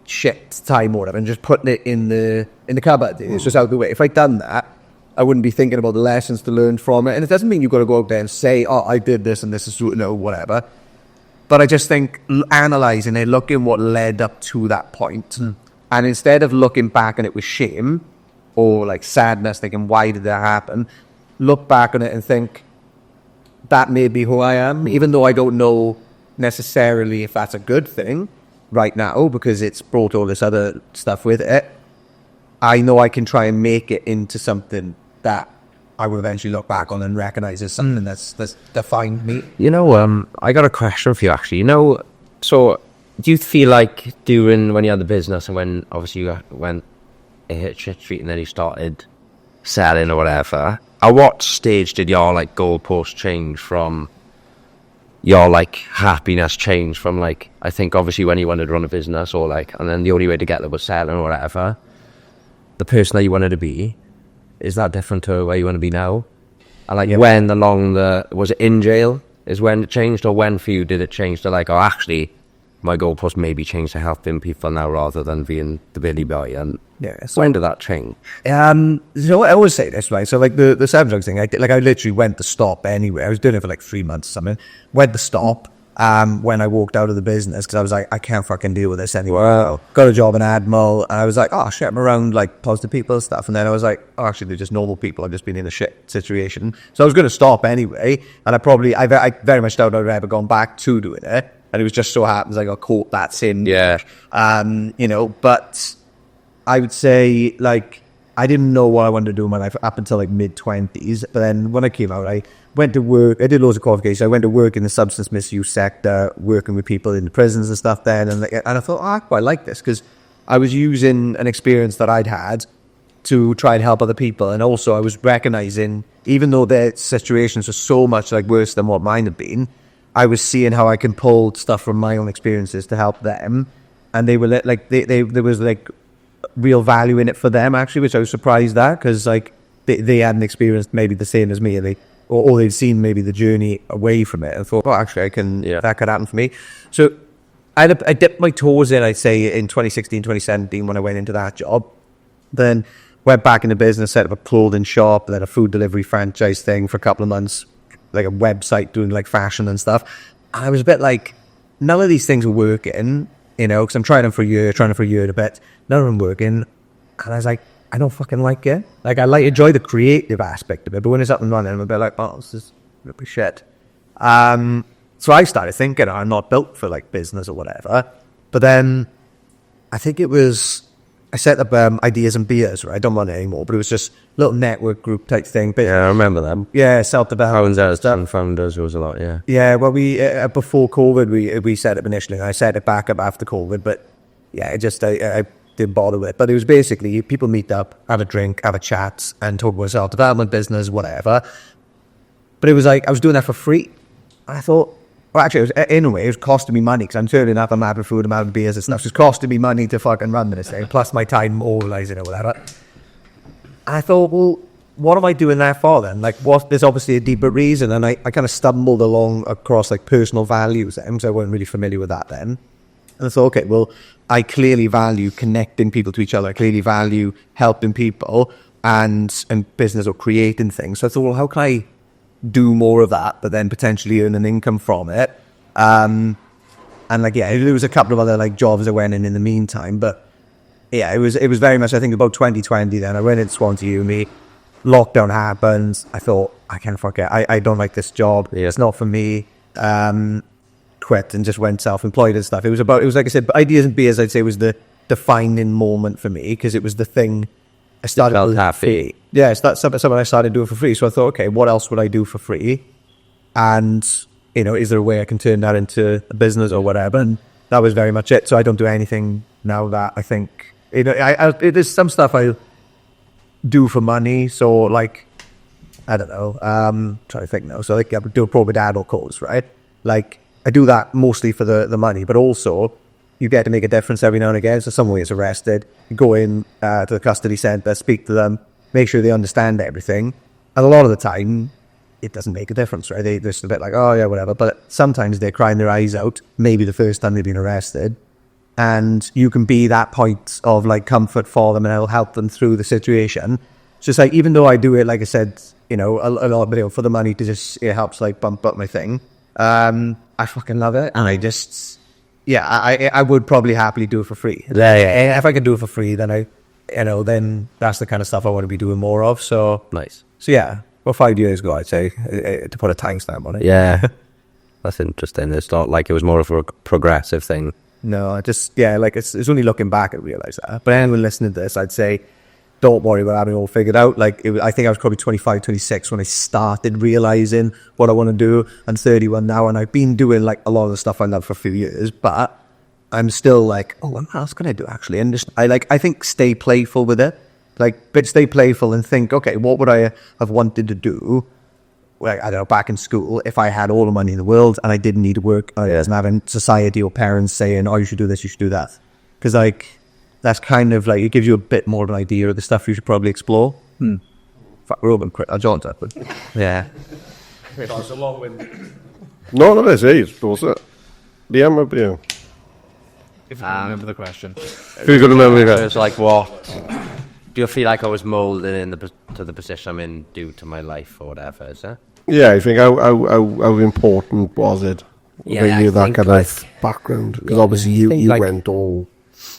shit time or whatever, and just putting it in the cupboard. It's just out the way. If I'd done that, I wouldn't be thinking about the lessons to learn from it. And it doesn't mean you've got to go out there and say, I did this and this is whatever. But I just think analysing it, looking what led up to that point. And instead of looking back on it with shame or sadness, thinking, why did that happen? Look back on it and think, that may be who I am, even though I don't know necessarily if that's a good thing right now because it's brought all this other stuff with it. I know I can try and make it into something that I will eventually look back on and recognise as something that's defined me. I got a question for you, actually. So do you feel like when you had the business and when obviously when it hit shit street and then you started selling or whatever, at what stage did your goalpost change from your happiness change from I think obviously when you wanted to run a business or and then the only way to get there was selling or whatever, the person that you wanted to be, is that different to where you want to be now? And when was it in jail is when it changed, or when for you did it change to actually my goalpost maybe changed to helping people now rather than being the Billy boy? And when did that change? So I always say this, right? So the seven drugs thing, I literally went to stop anyway. I was doing it for 3 months or something. Went to stop when I walked out of the business because I was like, I can't fucking deal with this anymore. Wow. Got a job in Admiral and I was like, oh shit, I'm around positive people and stuff. And then I was like, oh, actually they're just normal people. I've just been in a shit situation. So I was going to stop anyway. And I very much doubt I'd ever gone back to doing it. And it was just so happens I got caught that sin. Yeah. But I would say I didn't know what I wanted to do in my life up until mid-20s. But then when I came out, I went to work. I did loads of qualifications. I went to work in the substance misuse sector, working with people in the prisons and stuff then. And I thought, I quite like this because I was using an experience that I'd had to try and help other people. And also I was recognizing, even though their situations are so much worse than what mine have been, I was seeing how I can pull stuff from my own experiences to help them. And they were there was real value in it for them actually, which I was surprised at because they hadn't experienced maybe the same as me, and or they'd seen maybe the journey away from it and thought, actually that could happen for me. So I dipped my toes in, I'd say, in 2016, 2017 when I went into that job. Then went back into business, set up a clothing shop, then a food delivery franchise thing for a couple of months, a website doing fashion and stuff. And I was a bit none of these things are working, because I'm trying them for a year and a bit. None of them working. And I was like, I don't fucking like it. I enjoy the creative aspect of it, but when it's up and running, I'm a bit this is rubbish shit. So I started thinking, I'm not built for business or whatever. But then I think it was, I set up Ideas and Beers, right? I don't run it anymore, but it was just a little network group type thing. But yeah, I remember them. Yeah, self-development. Founders, there was a lot, yeah. Yeah, well, we before COVID, we set up initially, and I set it back up after COVID, but yeah, I didn't bother with it. But it was basically people meet up, have a drink, have a chat, and talk about self-development, business, whatever. But it was I was doing that for free. I thought, well, actually, it was costing me money because I'm turning up, I'm having food, I'm having beers and stuff. It's costing me money to fucking run this thing, plus my time organising or whatever. And I thought, well, what am I doing that for then? There's obviously a deeper reason. And I kind of stumbled along across personal values then, because I wasn't really familiar with that then. And I thought, okay, well, I clearly value connecting people to each other. I clearly value helping people and business or creating things. So I thought, well, how can I do more of that, but then potentially earn an income from it? And there was a couple of other jobs I went in the meantime, but yeah, it was very much, I think, about 2020 then. I went into Swansea Uni, lockdown happens. I thought, I can't fuck it. I don't like this job. Yeah. It's not for me. quit and just went self-employed and stuff. It was like I said, Ideas and Beers, I'd say, was the defining moment for me, because it was the thing I started felt with happy. free. Yeah, it's something I started doing for free. So I thought, okay, what else would I do for free? And, is there a way I can turn that into a business or whatever? And that was very much it. So I don't do anything now that I think, there's some stuff I do for money. So like, I don't know, trying to think now. So like I do a pro dad course, right? Like I do that mostly for the money, but also you get to make a difference every now and again. So someone gets arrested, you go in to the custody centre, speak to them, make sure they understand everything. And a lot of the time, it doesn't make a difference, right? They're just a bit like, oh yeah, whatever. But sometimes they're crying their eyes out, maybe the first time they've been arrested. And you can be that point of like comfort for them, and it'll help them through the situation. It's just like, even though I do it, like I said, a lot, but for the money, it helps like bump up my thing. I fucking love it. And I just, I would probably happily do it for free. Yeah. If I could do it for free, then then that's the kind of stuff I want to be doing more of. So Nice. So yeah, well, 5 years ago, I'd say, to put a timestamp on it. Yeah. That's interesting. It's not like it was more of a progressive thing. No, I just, like it's only looking back I realise that. But anyone listening to this, I'd say, don't worry about having it all figured out. Like, I think I was probably 25, 26 when I started realising what I want to do. I'm 31 now, and I've been doing like a lot of the stuff I love for a few years, but I'm still like, oh, what else can I do actually? And just, I think stay playful with it. But stay playful and think, okay, what would I have wanted to do? Like, I don't know, back in school, if I had all the money in the world and I didn't need to work, I wasn't having society or parents saying, oh, you should do this, you should do that. Because, that's kind of like, it gives you a bit more of an idea of the stuff you should probably explore. Fuck, we're all been I'll jaunt that, but Yeah. No, that's it. Suppose it. Liam, up to you. If I remember the question. Who's going to remember It that? was like, what? Do you feel like I was moulded to the position I'm in due to my life or whatever, is it? Yeah, I think how important was it? Yeah, Bring you I that think, kind like, of background, because obviously you like, went all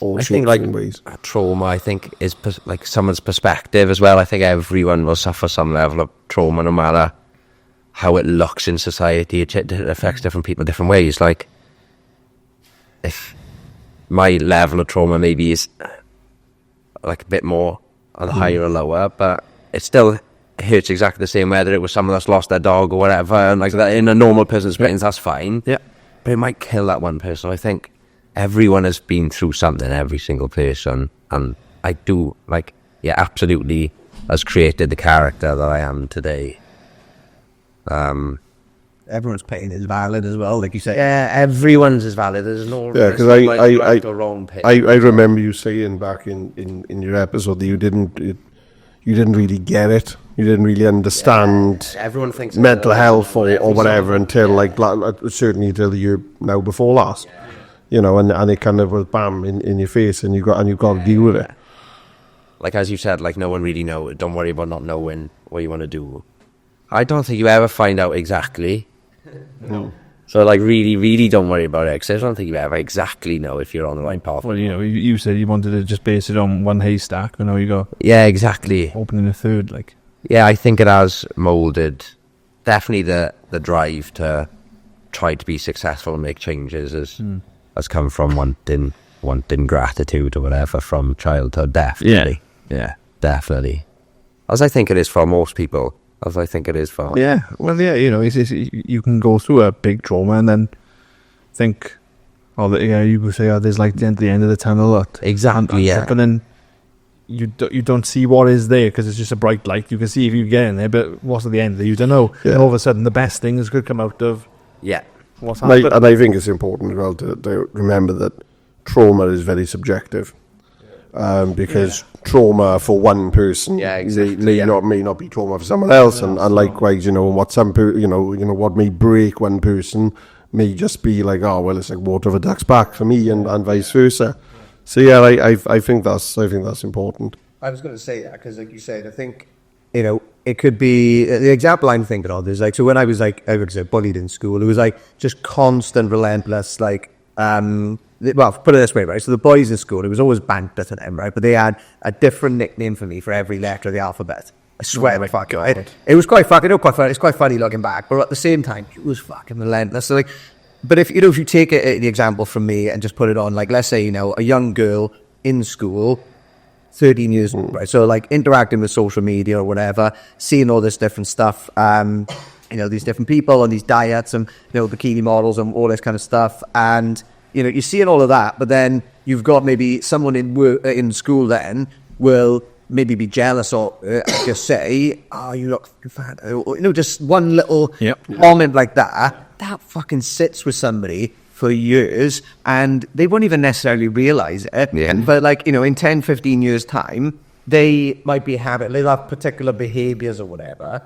I shapes think like and ways. trauma, I think, is like someone's perspective as well. I think everyone will suffer some level of trauma, no matter how it looks in society. It affects different people in different ways. Like, if my level of trauma maybe is like a bit more on the higher or lower, but it still hurts exactly the same whether it was someone that's lost their dog or whatever, and like that in a normal person's brains, that's fine. Yeah. But it might kill that one person. I think everyone has been through something, every single person, and I do, like, absolutely has created the character that I am today. everyone's pain is valid as well, like you say. Yeah, everyone's is valid. There's no because right or wrong pain. I remember you saying back in your episode that you didn't really get it. You didn't really understand Everyone thinks mental health or whatever until certainly until the year now before last. You know, and it kind of was bam in your face, and you got to deal with it. Like, as you said, like, no one really knows. Don't worry about not knowing what you want to do. I don't think you ever find out exactly. No. So, like, really, really don't worry about it, because I don't think you ever exactly know if you're on the right path. Well, you know, you said you wanted to just base it on one haystack, and now you go Yeah, exactly. opening a third, like. Yeah, I think it has moulded. Definitely the drive to try to be successful and make changes has come from wanting gratitude or whatever from childhood, definitely. Yeah. Definitely. As I think it is for most people. As I think it is for... Yeah, well, yeah, you know, it's you can go through a big trauma and then think, you would say, there's like the end of the tunnel. Exactly, yeah. But then you don't see what is there because it's just a bright light. You can see if you get in there, but what's at the end there? You don't know. Yeah. And all of a sudden, the best things could come out of Yeah. what's And happened. I think it's important as well to remember that trauma is very subjective. Because trauma for one person may not be trauma for someone else, and likewise, you know, what what may break one person may just be like, it's like water of a duck's back for me, and vice versa. So yeah, I think that's important. I was going to say that because, like you said, I think, you know, it could be the example I'm thinking of is like, so when I was like, I would say bullied in school, it was like just constant, relentless, like, well, put it this way, right? So the boys in school, it was always banter to them, right? But they had a different nickname for me for every letter of the alphabet. I swear my fucking God. It was quite fucking, it's quite funny looking back, but at the same time, it was fucking relentless. So like, but if you take the example from me and just put it on, like, let's say, a young girl in school, 13 years old, right? So like interacting with social media or whatever, seeing all this different stuff, these different people and these diets and, bikini models and all this kind of stuff. And, you're seeing all of that, but then you've got maybe someone in school then will maybe be jealous or just say, oh, you look fat. Or, just one little comment like that fucking sits with somebody for years and they won't even necessarily realize it. Yeah. But like, in 10, 15 years time, they might be they'll have particular behaviors or whatever.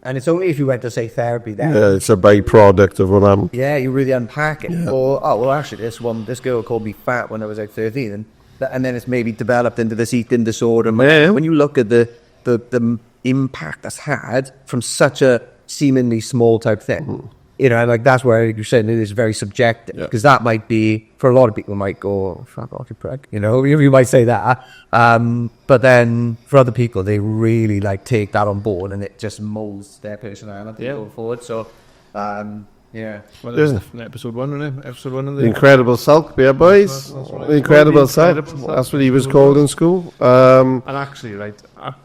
And it's only if you went to, say, therapy then. Yeah, it's a byproduct of what I'm... Yeah, you really unpack it. Yeah. Or, actually, this girl called me fat when I was like 13. And then it's maybe developed into this eating disorder. When you look at the impact that's had from such a seemingly small type thing, like that's where you're saying it is very subjective. Because that might be, for a lot of people, might go, fuck off, you prick. You might say that. But then for other people, they really like take that on board and it just molds their personality going forward. So, yeah. Well, there's episode 1, isn't it? Episode 1 of the Incredible Sulk Beer, boys. That's right. Incredible Sulk. That's what he was called in school. And actually, right,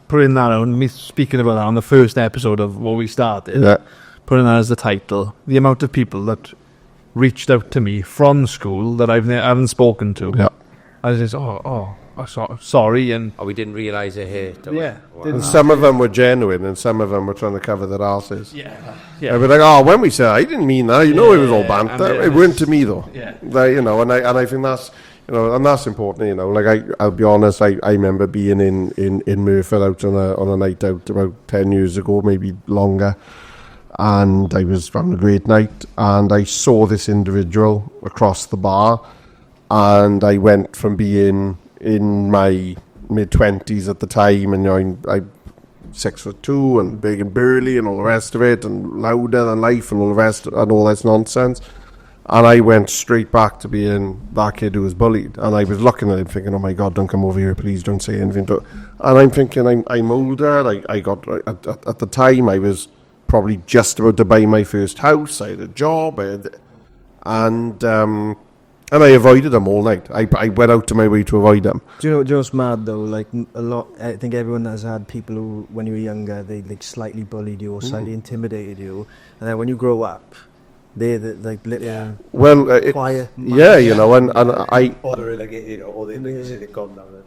putting that on, me speaking about that on the first episode of what we started, putting that as the title, the amount of people that reached out to me from school that I haven't spoken to. Yeah. I just, sorry, and... we didn't realise it hit. Yeah. Wow. And some of them were genuine, and some of them were trying to cover their asses. Yeah. I'd be like, when we said, I didn't mean that. It was all banter. It weren't to me, though. Yeah. And I think that's, and that's important, Like, I'll be honest, I remember being in Merthyr out on a night out about 10 years ago, maybe longer. And I was having a great night, and I saw this individual across the bar, and I went from being in my mid-20s at the time, and I'm 6'2" and big and burly and all the rest of it, and louder than life and all the rest and all this nonsense. And I went straight back to being that kid who was bullied. And I was looking at him thinking, oh my God, don't come over here, please don't say anything. And I'm thinking, I'm older. I got at the time I was probably just about to buy my first house. I had a job, and I avoided them all night. I went out to my way to avoid them. Do you know what's mad though? Like a lot, I think everyone has had people who, when you were younger, they like slightly bullied you or slightly intimidated you, and then when you grow up, they're the, like little quiet. And I.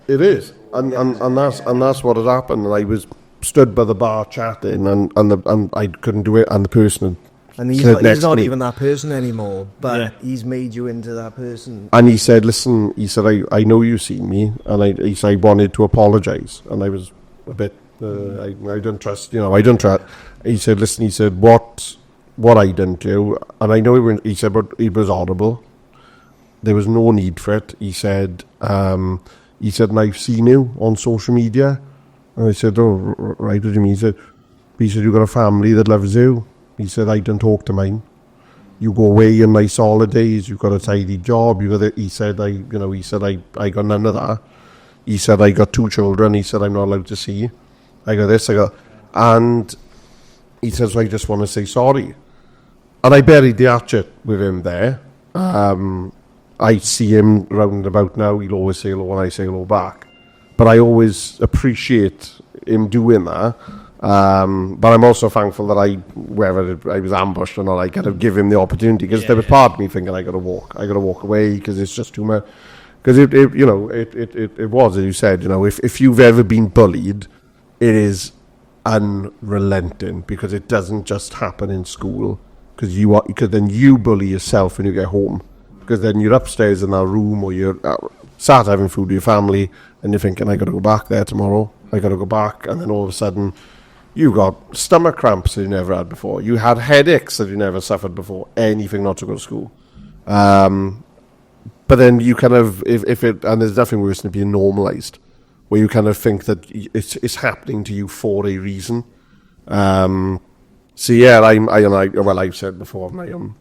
It is, and that's what had happened. And I was stood by the bar chatting, and I couldn't do it, and the person. And he's not even that person anymore, but he's made you into that person. And he said, listen, I know you see me, and he said, I wanted to apologise. And I was a bit, I don't trust, I don't trust. He said, listen, what I didn't do, and I know he said, but it was audible. There was no need for it. He said, and I've seen you on social media. And I said, oh, right, what do you mean? He said, you've got a family that loves you. He said, I don't talk to mine. You go away on nice holidays. You've got a tidy job. He said, I got none of that. He said, I got 2 children. He said, I'm not allowed to see you. I got this. And he says, I just want to say sorry. And I buried the hatchet with him there. I see him round and about now. He'll always say hello, and I say hello back. But I always appreciate him doing that. But I'm also thankful that whether I was ambushed or not, I kind of give him the opportunity, because there was part of me thinking I got to walk away because it's just too much. Because it was, as you said, if you've ever been bullied, it is unrelenting, because it doesn't just happen in school. Because then you bully yourself when you get home, because then you're upstairs in that room, or you're sat having food with your family, and you're thinking, I got to go back there tomorrow. I got to go back, and then all of a sudden, you got stomach cramps that you never had before. You had headaches that you never suffered before. Anything not to go to school. But then you kind of, and there's nothing worse than being normalised, where you kind of think that it's happening to you for a reason. So yeah, I've said before,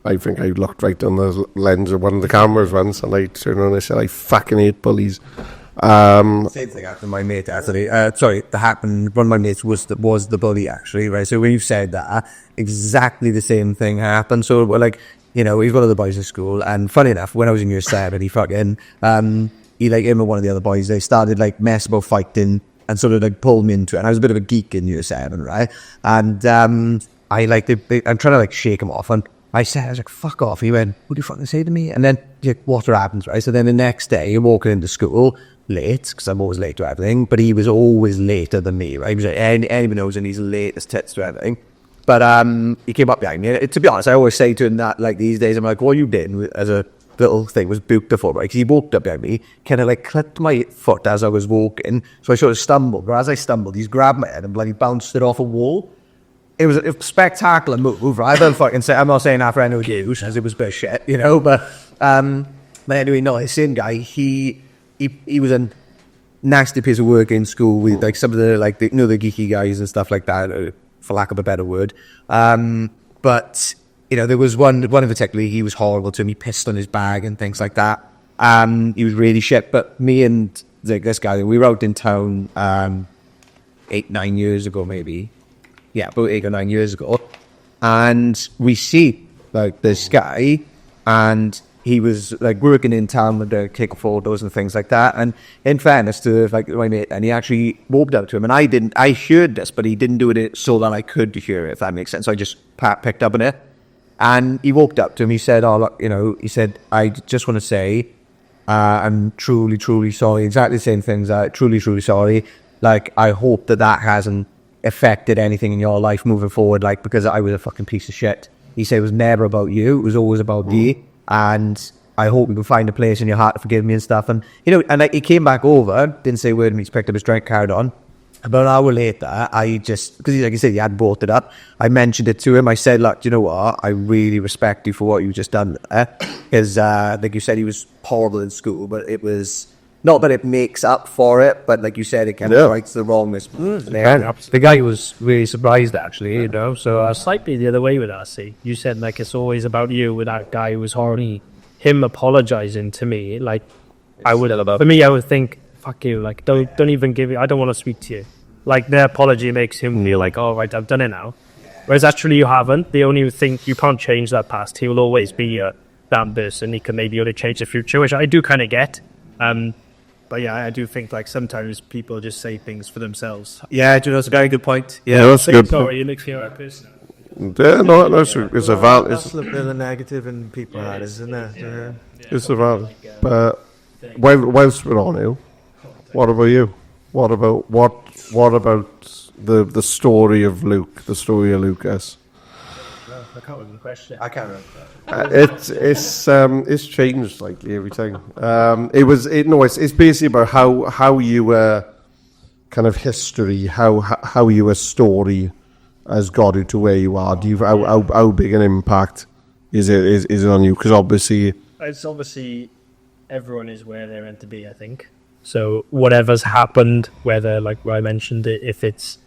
I think I looked right on the lens of one of the cameras once, and I turned around and I said, I fucking hate bullies. Same thing happened to my mate, actually. Sorry, that happened. One of my mates was the bully, actually, right? So when you said that, exactly the same thing happened. So, like, you know, he's one of the boys at school, and funny enough, when I was in year 7, he fucking, he, like, him and one of the other boys, they started, like, mess about fighting, and sort of, like, pulled me into it. And I was a bit of a geek in year 7, right? And, I, like, I'm trying to, like, shake him off, and I was like, fuck off. He went, what do you fucking say to me? And then, like, what happens, right? So then the next day, you're walking into school, late, because I'm always late to everything, but he was always later than me, right? He was like, anyone knows, and he's late as tits to everything. But he came up behind me. To be honest, I always say to him that, like, these days, I'm like, what you did as a little thing was beautiful, right? Because he walked up behind me, kind of, like, clipped my foot as I was walking, so I sort of stumbled. But as I stumbled, he's grabbed my head and bloody bounced it off a wall. It was a spectacular move, right? I don't fucking say, I'm not saying that for any use, as it was a bit of shit, you know, but anyway, no, his same guy, he was a nasty piece of work in school with, like, some of the, like, the, you know, the geeky guys and stuff like that, for lack of a better word. But, you know, there was one in particular, he was horrible to him. He pissed on his bag and things like that. He was really shit. But me and, like, this guy, we were out in town 8-9 years ago, maybe. Yeah, about 8 or 9 years ago. And we see, like, this guy, and he was, like, working in town with the taking photos and things like that. And in fairness to, like, my mate, and he actually walked up to him, and I heard this, but he didn't do it so that I could hear it, if that makes sense. So I just picked up on it. And he walked up to him, he said, oh, look, you know, he said, I just want to say, I'm truly, truly sorry. Exactly the same things, truly, truly sorry. Like, I hope that hasn't affected anything in your life moving forward, like, because I was a fucking piece of shit. He said it was never about you, it was always about me, and I hope you can find a place in your heart to forgive me and stuff. And, you know, and, like, he came back over, didn't say a word to me, he picked up his drink, carried on. About an hour later, I just, because, like I said, he had brought it up, I mentioned it to him. I said, look, do you know what, I really respect you for what you just done there, because, like you said, he was horrible in school, but it was not that it makes up for it, but like you said, it kind of rights the wrongness. The guy was really surprised, actually, you know. So slightly the other way with RC. You said, like, it's always about you with that guy who was horny. Him apologizing to me, like, I would, for me, I would think, fuck you, like, don't even give it. I don't want to speak to you. Like, their apology makes him feel like, all right, I've done it now. Whereas actually you haven't. The only thing, you can't change that past. He will always be that person. He can maybe only change the future, which I do kind of get. But yeah, I do think, like, sometimes people just say things for themselves. Yeah, do you know, it's a very good point. Yeah, that's a good point. Sorry, you look here at person. Yeah, no, it's a valid. That's a bit of the negative in people, that isn't it? Yeah. It's a valid. But whilst we're on you, what about you? What about the story of Luke? The story of Lucas. I can't remember the question. I can't remember. It's changed slightly every time. It's basically about how you kind of history, how your story has got you to where you are. Do you how big an impact is it on you? Because obviously everyone is where they're meant to be, I think. So whatever's happened, whether, like I mentioned, if it's,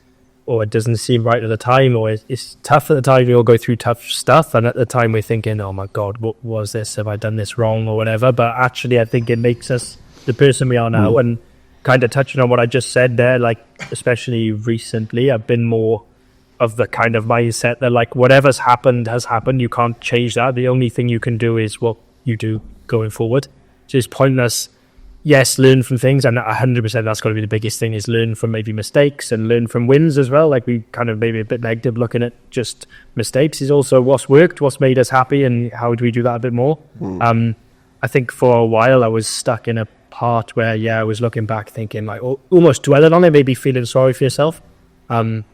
or it doesn't seem right at the time, or it's tough at the time, we all go through tough stuff, and at the time we're thinking, oh my God, what was this? Have I done this wrong or whatever? But actually, I think it makes us the person we are now. And kind of touching on what I just said there, like, especially recently, I've been more of the kind of mindset that, like, whatever's happened has happened. You can't change that. The only thing you can do is what you do going forward. So it's pointless. Yes, learn from things, and 100% that's got to be the biggest thing, is learn from maybe mistakes and learn from wins as well. Like, we kind of maybe a bit negative looking at just mistakes, is also what's worked, what's made us happy, and how do we do that a bit more. I think for a while I was stuck in a part where, I was looking back thinking, like, almost dwelling on it, maybe feeling sorry for yourself. And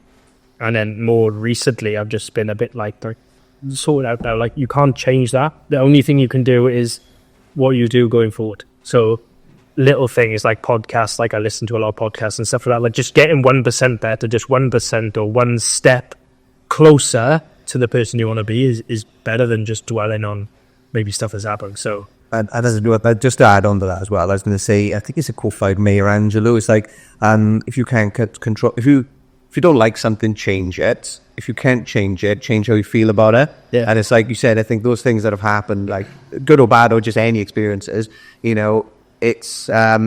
then more recently I've just been a bit like sort it out now. Like, you can't change that. The only thing you can do is what you do going forward. So little things like podcasts, like I listen to a lot of podcasts and stuff like that, like just getting 1% better, just 1% or one step closer to the person you want to be is better than just dwelling on maybe stuff that's happening. So, and just to add on to that as well, I was going to say, I think it's a quote by Maya Angelou. It's like, if you can't control, if you don't like something, change it. If you can't change it, change how you feel about it. Yeah. And it's like you said, I think those things that have happened, like good or bad or just any experiences, you know, it's a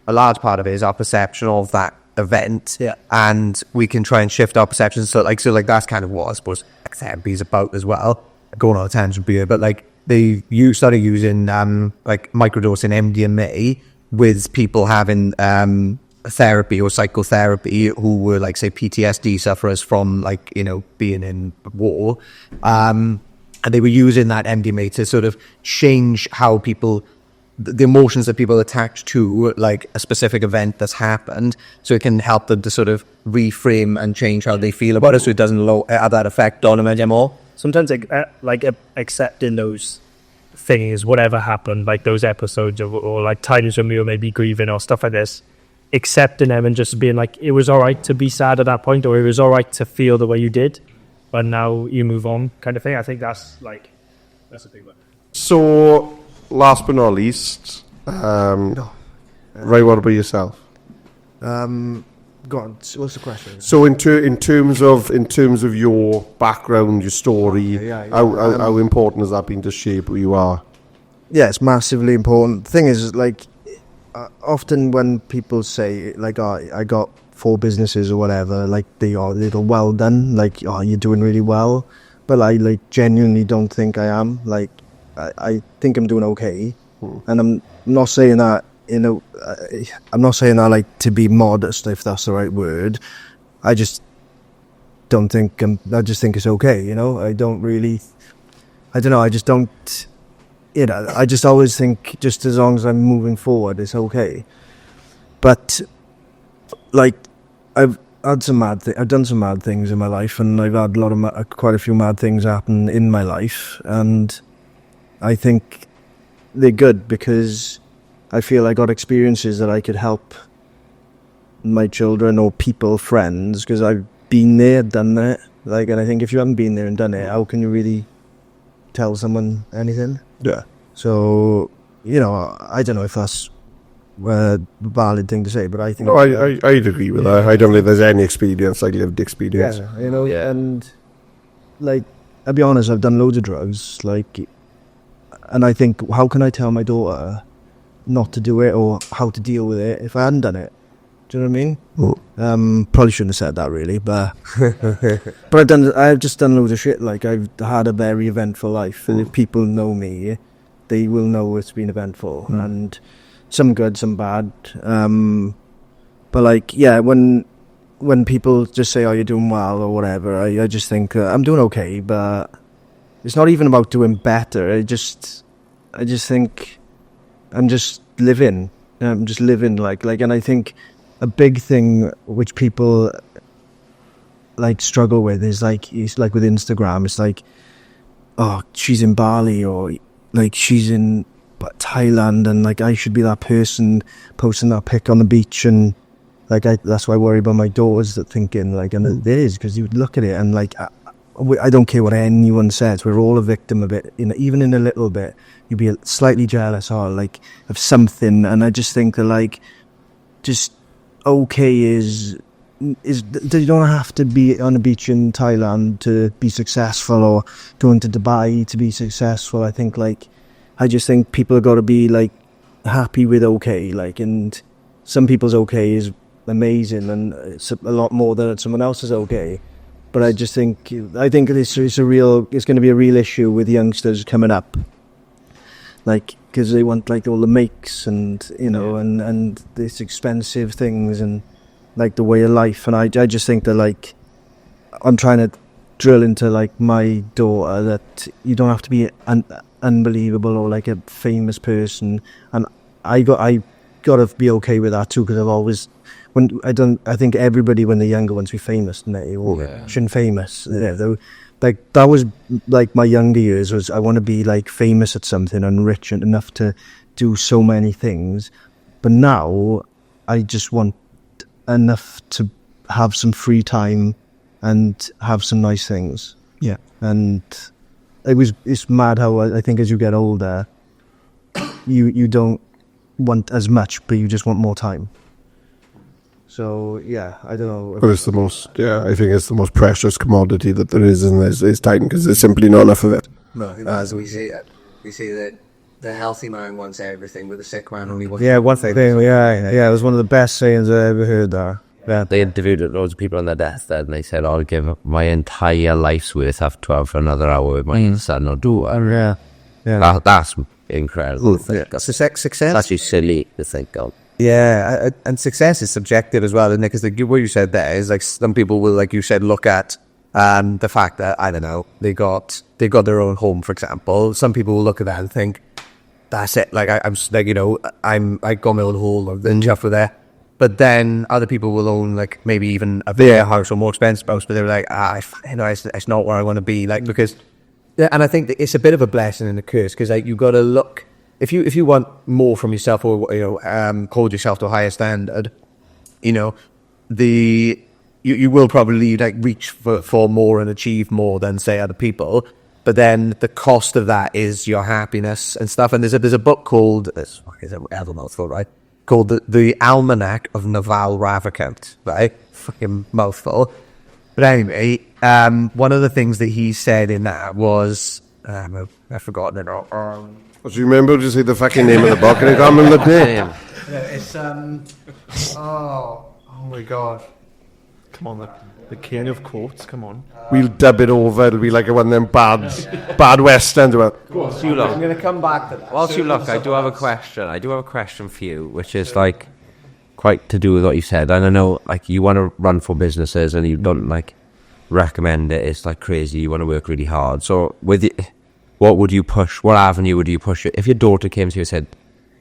large part of it is our perception of that event, and we can try and shift our perceptions. So like that's kind of what I suppose therapy is about as well. Going on a tangent here, but like you started using like microdosing MDMA with people having therapy or psychotherapy who were like say PTSD sufferers from like being in war, and they were using that MDMA to sort of change how people, the emotions that people attach to like a specific event that's happened, so it can help them to sort of reframe and change how they feel about it, so it doesn't have that effect on them anymore. Sometimes like accepting those things, whatever happened, like those episodes or like times when we were maybe grieving or stuff like this, accepting them and just being like, it was all right to be sad at that point, or it was all right to feel the way you did, but now you move on, kind of thing. I think that's a big one. So, last but not least, Ray, what about yourself? Go on. What's the question? So, in terms of your background, your story, how important has that been to shape who you are? Yeah, it's massively important. The thing is, like, often when people say, like, I got 4 businesses or whatever, like, they are a little well done, like, you're doing really well. But I, like, genuinely don't think I am. Like, I think I'm doing okay. And I'm not saying that, I'm not saying that, like, to be modest, if that's the right word. I just don't think I just think it's okay, I don't really, I don't know, I just don't, I just always think just as long as I'm moving forward, it's okay. But, like, I've done some mad things in my life, and I've had quite a few mad things happen in my life, and I think they're good because I feel I got experiences that I could help my children or people, friends, because I've been there, done that. Like, and I think if you haven't been there and done it, how can you really tell someone anything? Yeah. So, I don't know if that's a valid thing to say, but I think... No, I'd agree with that. I don't think there's any experience like lived experience. Yeah, and, like, I'll be honest, I've done loads of drugs, like, and I think, how can I tell my daughter not to do it or how to deal with it if I hadn't done it? Do you know what I mean? Probably shouldn't have said that really, but I've just done loads of shit. Like, I've had a very eventful life, and if people know me, they will know it's been eventful, and some good, some bad. But like, yeah, when people just say, "Oh, you're doing well" or whatever, I just think I'm doing okay, but it's not even about doing better. I just think I'm just living. I'm just living like, and I think a big thing which people like struggle with is like with Instagram. It's like, oh, she's in Bali, or like she's in Thailand, and like I should be that person posting that pic on the beach, and like that's why I worry about my daughters that thinking like, and it is because you would look at it and like. I don't care what anyone says. We're all a victim of it. Even in a little bit, you'd be slightly jealous or like of something. And I just think that like, just okay is you don't have to be on a beach in Thailand to be successful, or going to Dubai to be successful. I just think people have got to be like happy with okay. Like, and some people's okay is amazing, and it's a lot more than someone else's okay. But I think it's going to be a real issue with youngsters coming up, like, because they want like all the makes and and this expensive things and like the way of life, and I just think that like I'm trying to drill into like my daughter that you don't have to be unbelievable or like a famous person, and I got to be okay with that too, because I've always. I think everybody when they're younger wants to be famous, and they shouldn't famous. Like that was like my younger years was I want to be like famous at something and rich enough to do so many things. But now I just want enough to have some free time and have some nice things. Yeah, and it's mad how I think as you get older, you don't want as much, but you just want more time. So yeah, I don't know. But it's I think it's the most precious commodity that there is, and is time, because there's simply not enough of it. No, as we see it, we see that the healthy man wants everything, but the sick man only wants. Yeah, one thing. Yeah, it was one of the best sayings I ever heard there. Yeah. They interviewed loads of people on their deathbed, and they said, "I'll give my entire life's worth to have another hour with my son or daughter." Yeah. That's incredible. That's success. It's actually silly to think of. Yeah, and success is subjective as well, isn't it? Because what you said there is like some people will, like you said, look at the fact that, I don't know, they got their own home, for example. Some people will look at that and think, that's it. Like I'm like, you know, I got my own home and just for there. But then other people will own like maybe even a bigger house or more expensive house, but they're like, it's not where I want to be. Like, because, yeah, and I think that it's a bit of a blessing and a curse, because like you got to look, if you want more from yourself, or you know, hold yourself to a higher standard, you know, you will probably like reach for more and achieve more than say other people. But then the cost of that is your happiness and stuff. And there's a book called, this is an ever mouthful, right? Called the Almanac of Naval Ravikant, right? Fucking mouthful. But anyway, one of the things that he said in that was, I've forgotten it all. Do you remember to say the fucking name of the book? And I can't remember the name. It's oh my god. Come on, the king of quotes. Come on. We'll dub it over. It'll be like one of them bad West End. Whilst you look, I'm going to come back to that. whilst you look, I do have a question for you, which is like quite to do with what you said. And I know, like, you want to run for businesses and you don't like recommend it. It's like crazy. You want to work really hard. So with it, what would you push? What avenue would you push it? If your daughter came to you and said,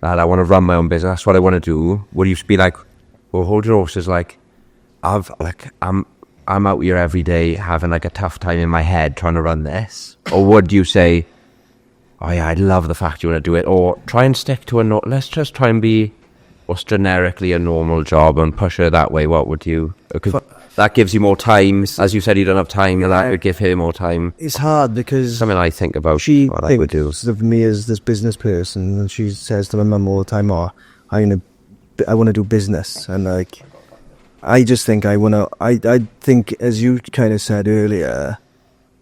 "Dad, I want to run my own business. That's what I want to do," would you be like, "Well, hold your horses. Like, I'm out here every day having like a tough time in my head trying to run this," or would you say, "Oh yeah, I love the fact you want to do it," or try and stick to let's just try and be what's generically a normal job and push her that way? What would you? Because that gives you more time. As you said, you don't have time, and that would give her more time. It's hard because Something I think about. she what I would do. thinks of me as this business person, and she says to my mum all the time, "Oh, I want to do business," and like, I just think I think, as you kind of said earlier,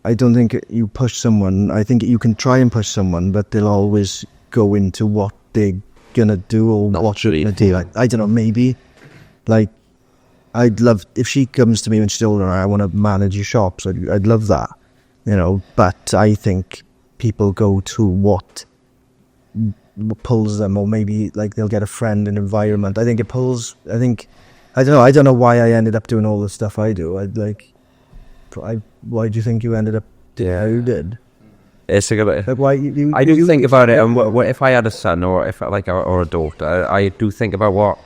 I don't think you push someone. I think you can try and push someone, but they'll always go into what they're gonna do or what they're gonna do. Like, I don't know, maybe like, I'd love if she comes to me when she's older, I want to manage your shops. I'd love that, you know. But I think people go to what pulls them, or maybe like they'll get a friend and environment. I think it pulls. I don't know why I ended up doing all the stuff I do. Why do you think you ended up doing how you did? It's like Why I do think about it, and what if I had a son or if or a daughter, I do think about what,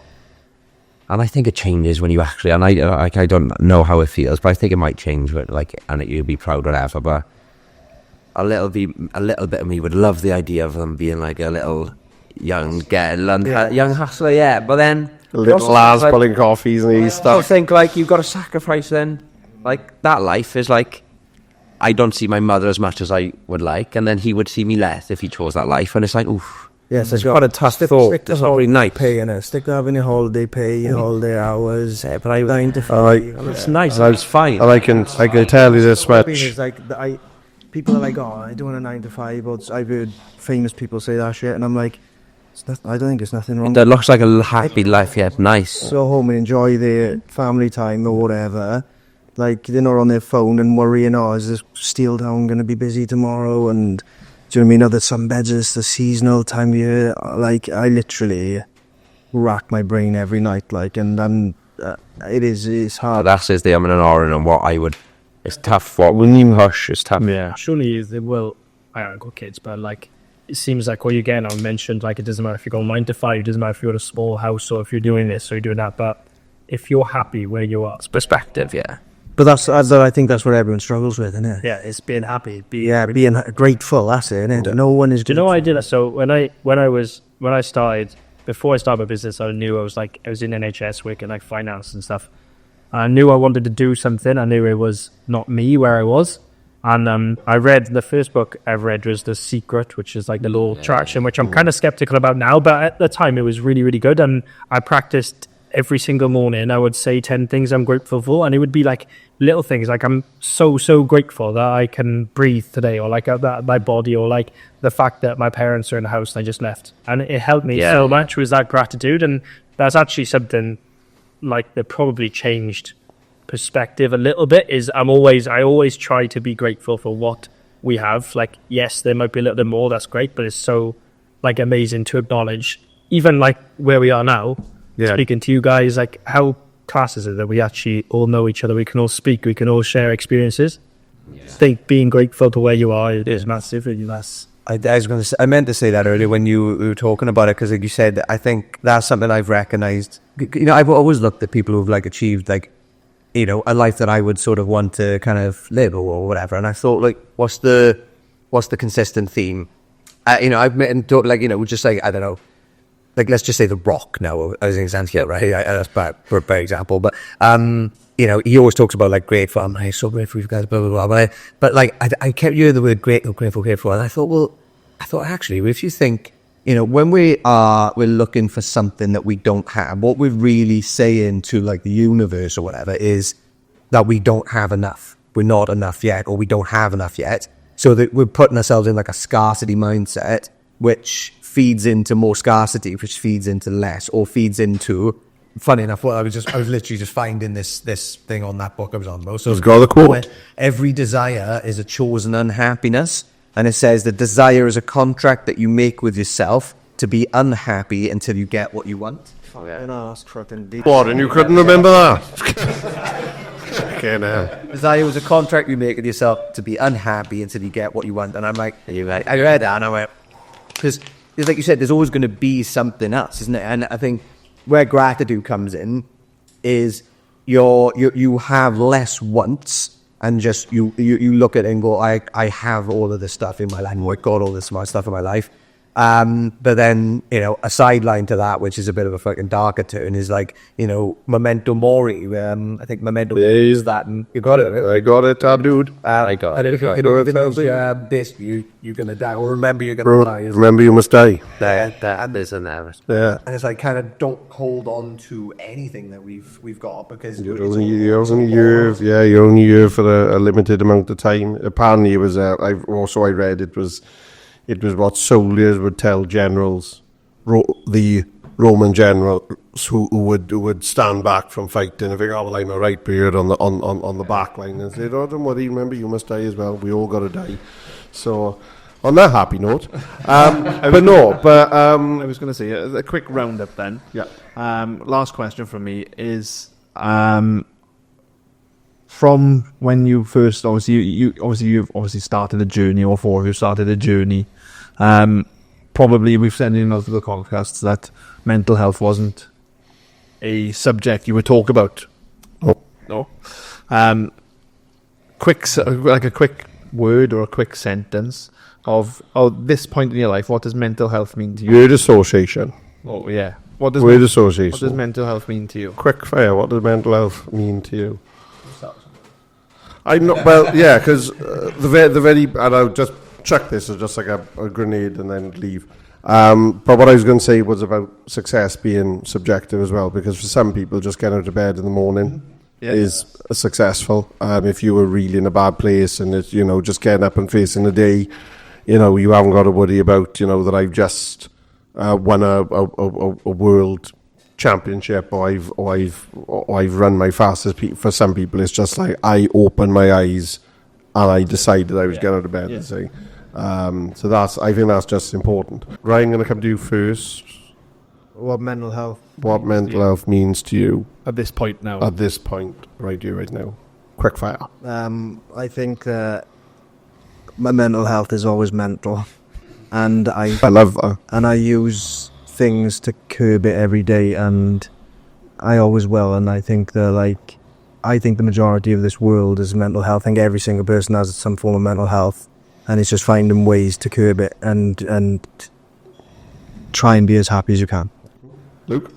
and I think it changes when you actually, and I don't know how it feels, but I think it might change with and you'd be proud or whatever. But a little bit of me would love the idea of them being like a little young hustler, yeah. But then Little lads pulling coffees and stuff. I think like you've got to sacrifice then. Like that life is like, I don't see my mother as much as I would like, and then he would see me less if he chose that life, and it's like, oof. Yes, it's got a tough thought. Stick It's not really nice. Pay in it. Stick to having your holiday pay, your holiday hours. Yeah, but I 9 to 5. it's nice. It's fine. And I can tell you this much. It's like people are like, "Oh, I do want a 9 to 5." But I've heard famous people say that shit, and I'm like, I don't think there's nothing wrong. That looks like a happy life. Yeah, nice. Go home and enjoy their family time or whatever. Like, they're not on their phone and worrying, "Oh, is this Steeltown going to be busy tomorrow?" And do you know what I mean? Other sunbeds, it's the seasonal time of year. Like, I literally rack my brain every night. Like, and it's hard. That says I'm in an orange, and what I would. It's tough. What when you hush, it's tough. Yeah. Surely they will. I haven't got kids, but like, it seems like what you get on mentioned, like, it doesn't matter if you go 9 to 5, it doesn't matter if you're in a small house or if you're doing this or you're doing that, but if you're happy where you are. It's perspective, yeah. But I think that's what everyone struggles with, isn't it? Yeah, it's being happy. Being grateful, that's it, isn't it? No one is. Do you know what I did? So when I started, before I started my business, I knew I was in NHS working like finance and stuff. I knew I wanted to do something. I knew it was not me where I was. And I read, the first book I read was The Secret, which is like the law of attraction, which I'm kind of skeptical about now. But at the time, it was really, really good. And I practiced every single morning. I would say 10 things I'm grateful for. And it would be like little things. Like, I'm so grateful that I can breathe today, or like that my body, or like the fact that my parents are in the house and I just left, and it helped me so much with that gratitude. And that's actually something like that probably changed perspective a little bit. Is I always try to be grateful for what we have. Like, yes, there might be a little bit more, that's great, but it's so like amazing to acknowledge even like where we are now. Speaking to you guys, like, how class is it that we actually all know each other, we can all speak, we can all share experiences. I think being grateful to where you are is massive. And that's I was going to say, I meant to say that earlier when you were talking about it, because like you said, I think that's something I've recognized. You know, I've always looked at people who've like achieved like, you know, a life that I would sort of want to kind of live or whatever. And I thought, like, what's the consistent theme? You know, I've met and thought, like, you know, just like, I don't know, like, let's just say The Rock now as an example, right? That's bad for a bad example. But, you know, he always talks about, like, grateful. I'm like, so grateful for you guys, blah, blah, blah. But like, I kept hearing the word grateful. And I thought, actually, if you think, you know, when we're looking for something that we don't have, what we're really saying to, like, the universe or whatever is that we don't have enough. We're not enough yet, or we don't have enough yet. So that we're putting ourselves in, like, a scarcity mindset, which feeds into more scarcity, which feeds into less, or feeds into... Funny enough, I was literally just finding this thing on that book I was on about. So Let's go the quote. Every desire is a chosen unhappiness. And it says that desire is a contract that you make with yourself to be unhappy until you get what you want. What, and you couldn't remember that? Okay, now. Desire was a contract you make with yourself to be unhappy until you get what you want. And I'm like, I read that and I went, because like you said, there's always going to be something else, isn't it? And I think where gratitude comes in is you have less wants. And just you look at it and go, I have all of this stuff in my life. I've got all this smart stuff in my life. But then, you know, a sideline to that, which is a bit of a fucking darker turn, is like, you know, memento mori. I think memento mori is that. And you got it. I got it, dude. I got it. You know, this, you're going to die. Or remember you're going to die. Remember you must die. That is an error. Yeah. And it's like, kind of don't hold on to anything that we've got, because You're only here for a limited amount of time. Apparently, it was. I read it was what soldiers would tell generals, the Roman generals who would stand back from fighting and think, oh well, I'm a right beard on the back line, and say, oh, don't worry, remember you must die as well. We all got to die. So, on that happy note, I was going to say a quick roundup then. Yeah. Last question from me is, from when you first, you've started a journey, or four of you started a journey. Probably we've said in other podcasts that mental health wasn't a subject you would talk about. No. A quick word or a quick sentence of this point in your life. What does mental health mean to you? Word association. Oh yeah. Word association. What does mental health mean to you? Quick fire. What does mental health mean to you? I'm not well. Yeah, because the very and I'll just chuck this as just like a grenade and then leave. But what I was going to say was about success being subjective as well, because for some people, just getting out of bed in the morning is successful. If you were really in a bad place and it's, you know, just getting up and facing the day, you know, you haven't got to worry about, you know, that I've just won a world championship or I've run my fastest. For some people, it's just like I opened my eyes and I decided I was getting out of bed. So I think that's just important. Ryan, going to come to you first. What mental health means to you At this point now. At this point, right here, right now. Quick fire. I think my mental health is always mental, and I love that. And I use things to curb it every day, and I always will. And I think the majority of this world is mental health. I think every single person has some form of mental health, and it's just finding ways to curb it and try and be as happy as you can. Luke?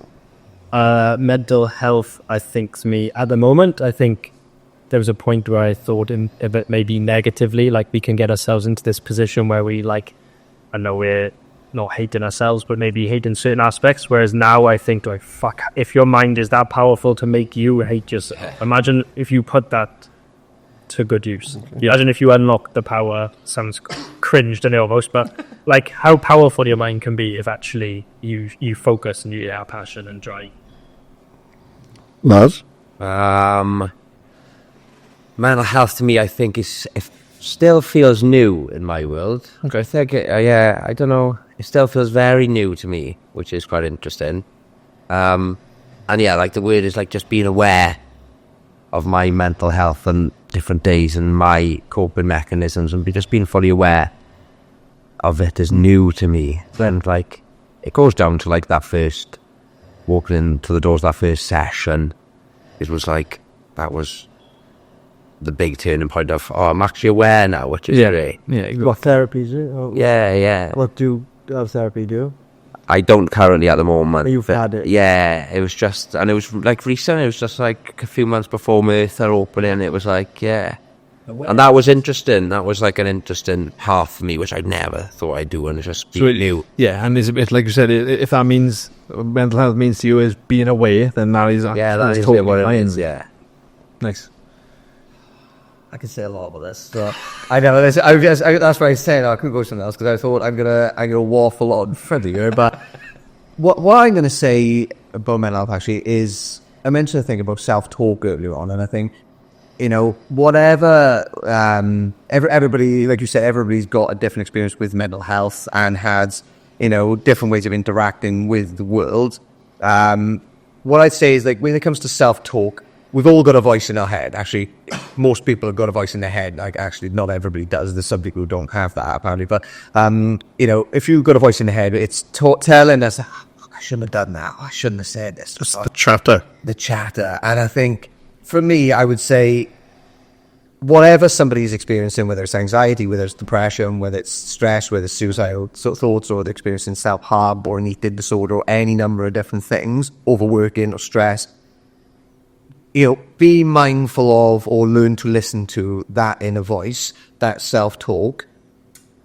Mental health, I think, to me, at the moment, I think there was a point where I thought of it maybe negatively, like we can get ourselves into this position where we, like, I know we're not hating ourselves, but maybe hating certain aspects, whereas now I think, like, fuck, if your mind is that powerful to make you hate yourself, imagine if you put that to good use. Imagine if you unlock the power, sounds cringe, doesn't it, almost, but like how powerful your mind can be if actually you focus and you have passion and drive. Laz? Mental health to me, I think, still feels new in my world. Okay. I think, I don't know. It still feels very new to me, which is quite interesting. And yeah, like the word is like just being aware of my mental health and different days and my coping mechanisms, and just being fully aware of it is new to me. Then like it goes down to like that first walking into the doors, that first session. It was like that was the big turning point of I'm actually aware now, which is great. Yeah. What therapy is it? Or Yeah. what do therapy do? I don't currently at the moment. You've had it? Yeah, it was just, and it was like recent. It was just like a few months before Merthyr opening. It was like, yeah. And that was interesting. That was like an interesting path for me, which I never thought I'd do, and it's just new. Yeah, and it's a bit like you said. If that means mental health means to you is being away, then that is That is totally what it fine. is. Yeah. Nice. I can say a lot about this. So I know that's why I was saying I couldn't go something else, because I thought I'm gonna waffle on further here. But what I'm gonna say about mental health actually is, I mentioned a thing about self-talk earlier on, and I think, you know, whatever everybody, like you said, everybody's got a different experience with mental health and has, you know, different ways of interacting with the world. What I'd say is, like, when it comes to self-talk, we've all got a voice in our head. Actually, most people have got a voice in their head. Like, actually, not everybody does. There's some people who don't have that, apparently. But, you know, if you've got a voice in the head, it's telling us, oh, I shouldn't have done that. I shouldn't have said this. It's the chatter. The chatter. And I think, for me, I would say, whatever somebody's experiencing, whether it's anxiety, whether it's depression, whether it's stress, whether it's suicidal thoughts, or they're experiencing self-harm or an eating disorder, or any number of different things, overworking or stress, you know, be mindful of or learn to listen to that inner voice, that self-talk,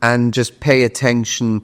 and just pay attention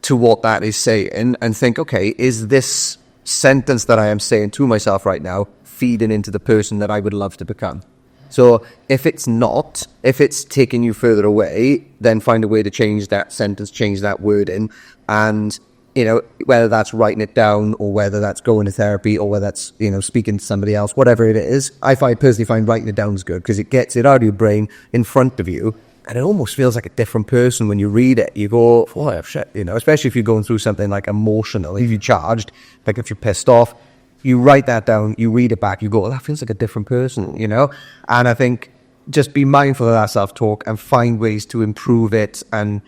to what that is saying and think, okay, is this sentence that I am saying to myself right now feeding into the person that I would love to become? So if it's not, if it's taking you further away, then find a way to change that sentence, change that wording, and, you know, whether that's writing it down or whether that's going to therapy or whether that's, you know, speaking to somebody else, whatever it is, personally find writing it down is good, because it gets it out of your brain in front of you, and it almost feels like a different person when you read it. You go, oh, shit, you know, especially if you're going through something like emotional, if you're charged, like if you're pissed off, you write that down, you read it back, you go, oh, that feels like a different person, you know? And I think just be mindful of that self-talk and find ways to improve it and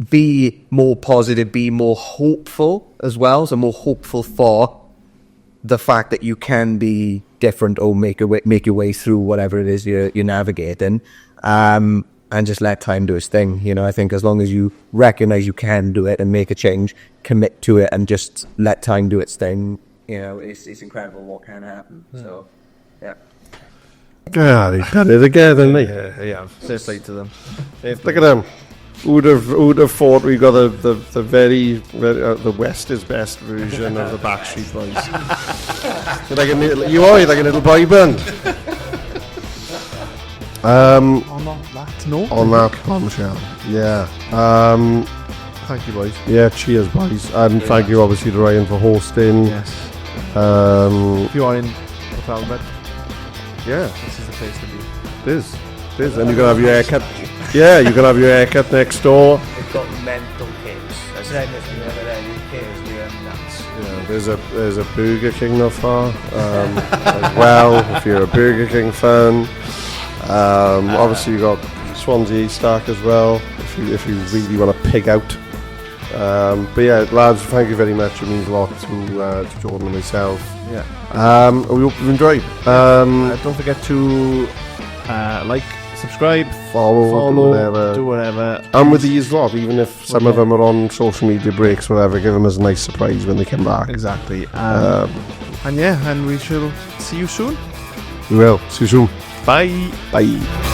be more positive, be more hopeful as well. So more hopeful for the fact that you can be different or make your way through whatever it is you're navigating. And just let time do its thing. You know, I think as long as you recognize you can do it and make a change, commit to it and just let time do its thing, you know, it's incredible what can happen. So, yeah. Yeah, they did it again, didn't they? Yeah. Seriously to them. Look at them. Who'd have thought we got the very the West is best version of the Backstreet Boys? You're like a little boy band. On that bombshell. Yeah. Thank you, boys. Yeah. Cheers, boys, and thank you obviously to Ryan for hosting. Yes. If you are in Port Talbot, yeah, this is the place to be. It is, and you can have your haircut. Yeah, you can have your haircut next door. They've got mental kids. I said if you ever any kids, they're nuts. Yeah, there's a Burger King not far as well. If you're a Burger King fan, obviously you got Swansea Stack as well. If you really want to pig out. But yeah, lads, thank you very much. It means a lot to Jordan and myself. Yeah. We hope you've enjoyed. Don't forget to like, subscribe, follow, do whatever. And with these lot, even if some of them are on social media breaks, whatever, give them as a nice surprise when they come back. Exactly. And we shall see you soon. We will. See you soon. Bye. Bye.